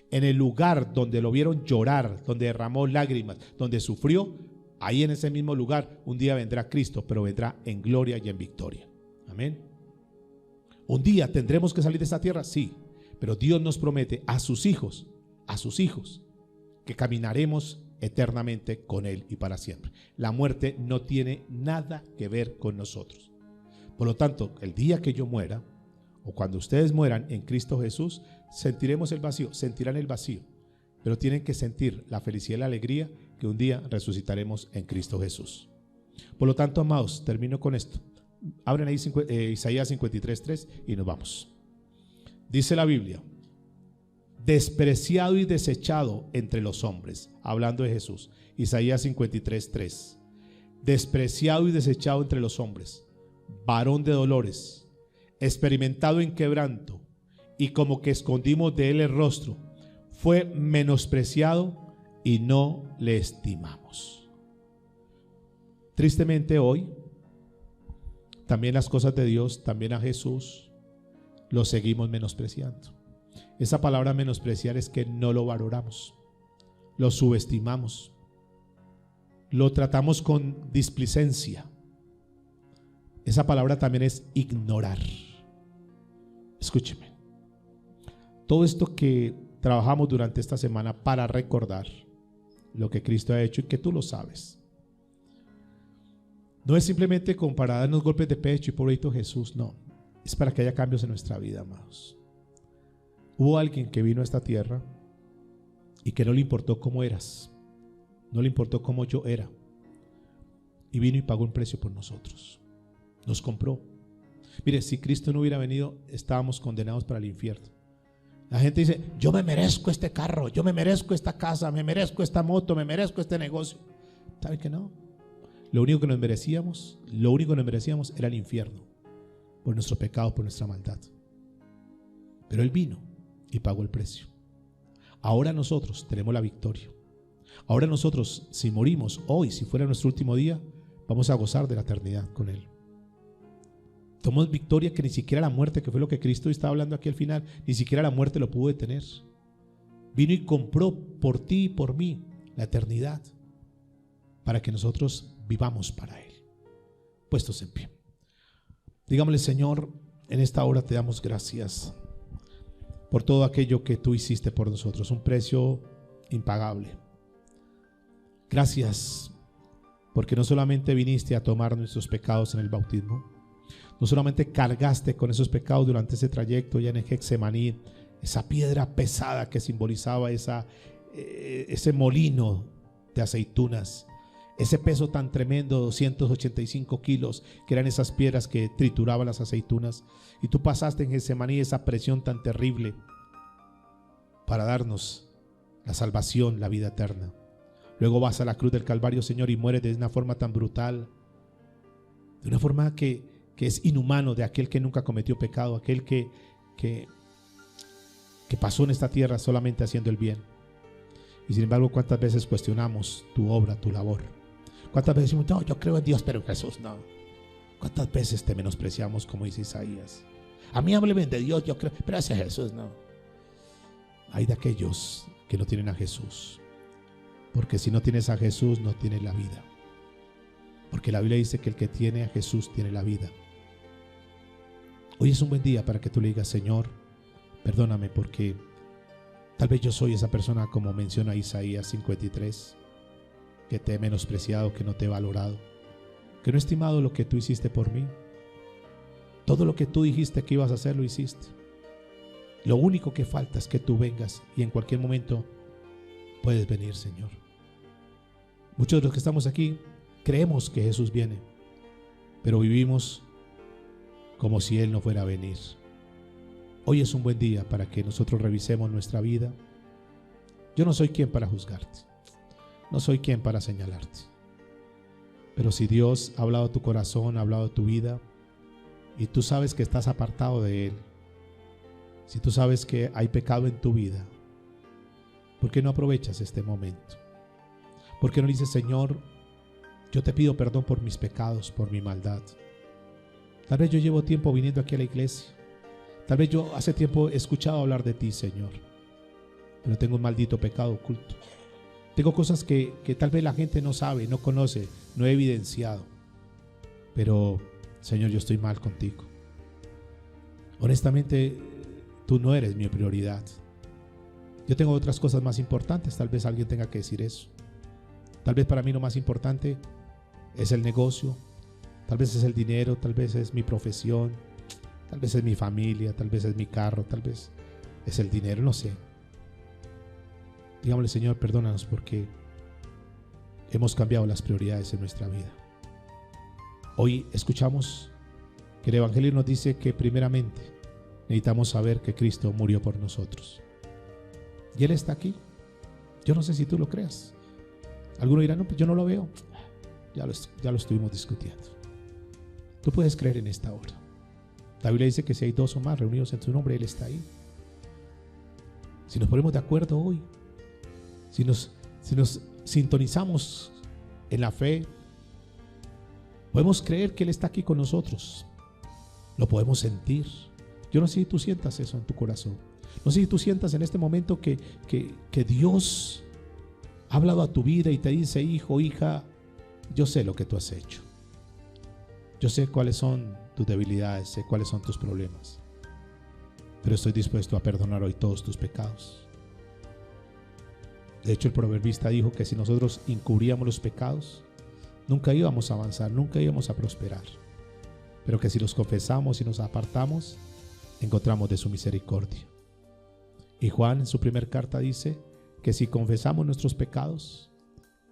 en el lugar donde lo vieron llorar, donde derramó lágrimas, donde sufrió. Ahí en ese mismo lugar un día vendrá Cristo, pero vendrá en gloria y en victoria. Amén. Un día tendremos que salir de esta tierra, sí, pero Dios nos promete a sus hijos, que caminaremos eternamente con Él y para siempre. La muerte no tiene nada que ver con nosotros. Por lo tanto, el día que yo muera, o cuando ustedes mueran en Cristo Jesús, sentiremos el vacío, sentirán el vacío, pero tienen que sentir la felicidad y la alegría que un día resucitaremos en Cristo Jesús. Por lo tanto, amados, termino con esto. Abren ahí Isaías 53:3 y nos vamos. Dice la Biblia: despreciado y desechado entre los hombres, hablando de Jesús. Isaías 53:3. Despreciado y desechado entre los hombres, varón de dolores, experimentado en quebranto, y como que escondimos de él el rostro, fue menospreciado y no le estimamos. Tristemente hoy, también las cosas de Dios, también a Jesús, lo seguimos menospreciando. Esa palabra menospreciar es que no lo valoramos, lo subestimamos, lo tratamos con displicencia. Esa palabra también es ignorar. Escúcheme, todo esto que trabajamos durante esta semana para recordar lo que Cristo ha hecho y que tú lo sabes, no es simplemente como para darnos golpes de pecho y pobrecito Jesús, no, es para que haya cambios en nuestra vida, amados. Hubo alguien que vino a esta tierra y que no le importó cómo eras, no le importó cómo yo era, y vino y pagó un precio por nosotros, nos compró. Mire, si Cristo no hubiera venido, estábamos condenados para el infierno. La gente dice: yo me merezco este carro, yo me merezco esta casa, me merezco esta moto, me merezco este negocio. ¿Saben que no? Lo único que nos merecíamos era el infierno, por nuestro pecado, por nuestra maldad. Pero Él vino y pagó el precio. Ahora nosotros tenemos la victoria. Ahora nosotros, si morimos hoy, si fuera nuestro último día, vamos a gozar de la eternidad con Él. Tomamos victoria que ni siquiera la muerte, que fue lo que Cristo estaba hablando aquí al final, ni siquiera la muerte lo pudo detener. Vino y compró por ti y por mí la eternidad, para que nosotros vivamos para Él. Puestos en pie. Digámosle: Señor, en esta hora te damos gracias por todo aquello que tú hiciste por nosotros, un precio impagable. Gracias porque no solamente viniste a tomar nuestros pecados en el bautismo, no solamente cargaste con esos pecados durante ese trayecto ya en el Getsemaní, esa piedra pesada que simbolizaba ese molino de aceitunas, ese peso tan tremendo, 285 kilos, que eran esas piedras que trituraban las aceitunas, y tú pasaste en Getsemaní esa presión tan terrible para darnos la salvación, la vida eterna. Luego vas a la cruz del Calvario, Señor, y mueres de una forma tan brutal, de una forma que es inhumano, de aquel que nunca cometió pecado, aquel que pasó en esta tierra solamente haciendo el bien. Y sin embargo, ¿cuántas veces cuestionamos tu obra, tu labor? ¿Cuántas veces decimos: no, yo creo en Dios, pero en Jesús no? ¿Cuántas veces te menospreciamos, como dice Isaías? A mí hábleme de Dios, yo creo, pero hacia Jesús no. Hay de aquellos que no tienen a Jesús, porque si no tienes a Jesús no tienes la vida, porque la Biblia dice que el que tiene a Jesús tiene la vida. Hoy es un buen día para que tú le digas: Señor, perdóname, porque tal vez yo soy esa persona, como menciona Isaías 53, que te he menospreciado, que no te he valorado, que no he estimado lo que tú hiciste por mí. Todo lo que tú dijiste que ibas a hacer, lo hiciste. Lo único que falta es que tú vengas, y en cualquier momento puedes venir, Señor. Muchos de los que estamos aquí creemos que Jesús viene, pero vivimos como si Él no fuera a venir. Hoy es un buen día para que nosotros revisemos nuestra vida. Yo no soy quien para juzgarte, no soy quien para señalarte, pero si Dios ha hablado a tu corazón, ha hablado de tu vida, y tú sabes que estás apartado de Él, si tú sabes que hay pecado en tu vida, ¿por qué no aprovechas este momento? ¿Por qué no dices: Señor, yo te pido perdón por mis pecados, por mi maldad? Tal vez yo llevo tiempo viniendo aquí a la iglesia, tal vez yo hace tiempo he escuchado hablar de ti, Señor, pero tengo un maldito pecado oculto. Tengo cosas que tal vez la gente no sabe, no conoce, no he evidenciado, pero Señor, yo estoy mal contigo. Honestamente, tú no eres mi prioridad. Yo tengo otras cosas más importantes. Tal vez alguien tenga que decir eso. Tal vez para mí lo más importante es el negocio, tal vez es el dinero, tal vez es mi profesión, tal vez es mi familia, tal vez es mi carro, tal vez es el dinero, no sé. Digámosle: Señor, perdónanos porque hemos cambiado las prioridades en nuestra vida. Hoy escuchamos que el Evangelio nos dice que primeramente necesitamos saber que Cristo murió por nosotros. Y Él está aquí. Yo no sé si tú lo creas. Alguno dirá: no, pues yo no lo veo. Ya lo estuvimos discutiendo. Tú puedes creer en esta hora. La Biblia dice que si hay dos o más reunidos en su nombre, Él está ahí. Si nos ponemos de acuerdo hoy, si nos sintonizamos en la fe, podemos creer que Él está aquí con nosotros. Lo podemos sentir. Yo no sé si tú sientas eso en tu corazón. No sé si tú sientas en este momento que Dios ha hablado a tu vida y te dice: hijo, hija, yo sé lo que tú has hecho. Yo sé cuáles son tus debilidades, sé cuáles son tus problemas, pero estoy dispuesto a perdonar hoy todos tus pecados. De hecho, el proverbista dijo que si nosotros encubríamos los pecados, nunca íbamos a avanzar, nunca íbamos a prosperar, pero que si los confesamos y nos apartamos, encontramos de su misericordia. Y Juan en su primera carta dice que si confesamos nuestros pecados,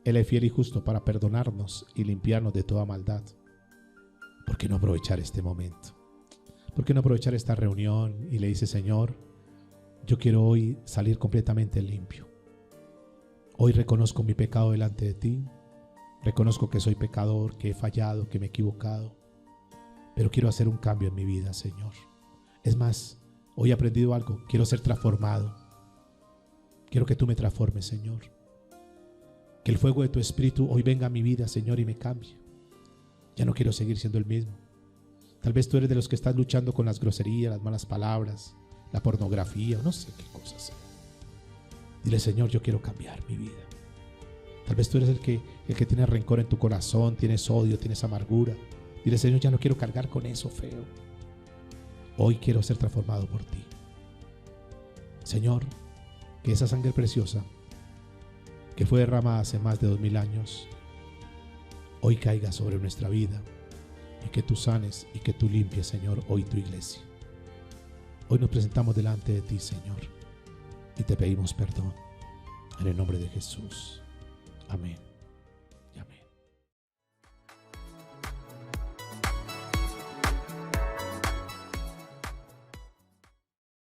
Él es fiel y justo para perdonarnos y limpiarnos de toda maldad. ¿Por qué no aprovechar este momento? ¿Por qué no aprovechar esta reunión y le dice: Señor, yo quiero hoy salir completamente limpio? Hoy reconozco mi pecado delante de ti, reconozco que soy pecador, que he fallado, que me he equivocado, pero quiero hacer un cambio en mi vida, Señor. Es más, hoy he aprendido algo, quiero ser transformado. Quiero que tú me transformes, Señor. Que el fuego de tu Espíritu hoy venga a mi vida, Señor, y me cambie. Ya no quiero seguir siendo el mismo. Tal vez tú eres de los que estás luchando con las groserías, las malas palabras, la pornografía, o no sé qué cosas. Dile: Señor, yo quiero cambiar mi vida. Tal vez tú eres el que tiene rencor en tu corazón, tienes odio, tienes amargura. Dile: Señor, ya no quiero cargar con eso feo. Hoy quiero ser transformado por ti. Señor, que esa sangre preciosa que fue derramada hace más de 2000 años, hoy caiga sobre nuestra vida, y que tú sanes y que tú limpies, Señor, hoy tu iglesia. Hoy nos presentamos delante de ti, Señor, y te pedimos perdón en el nombre de Jesús. Amén.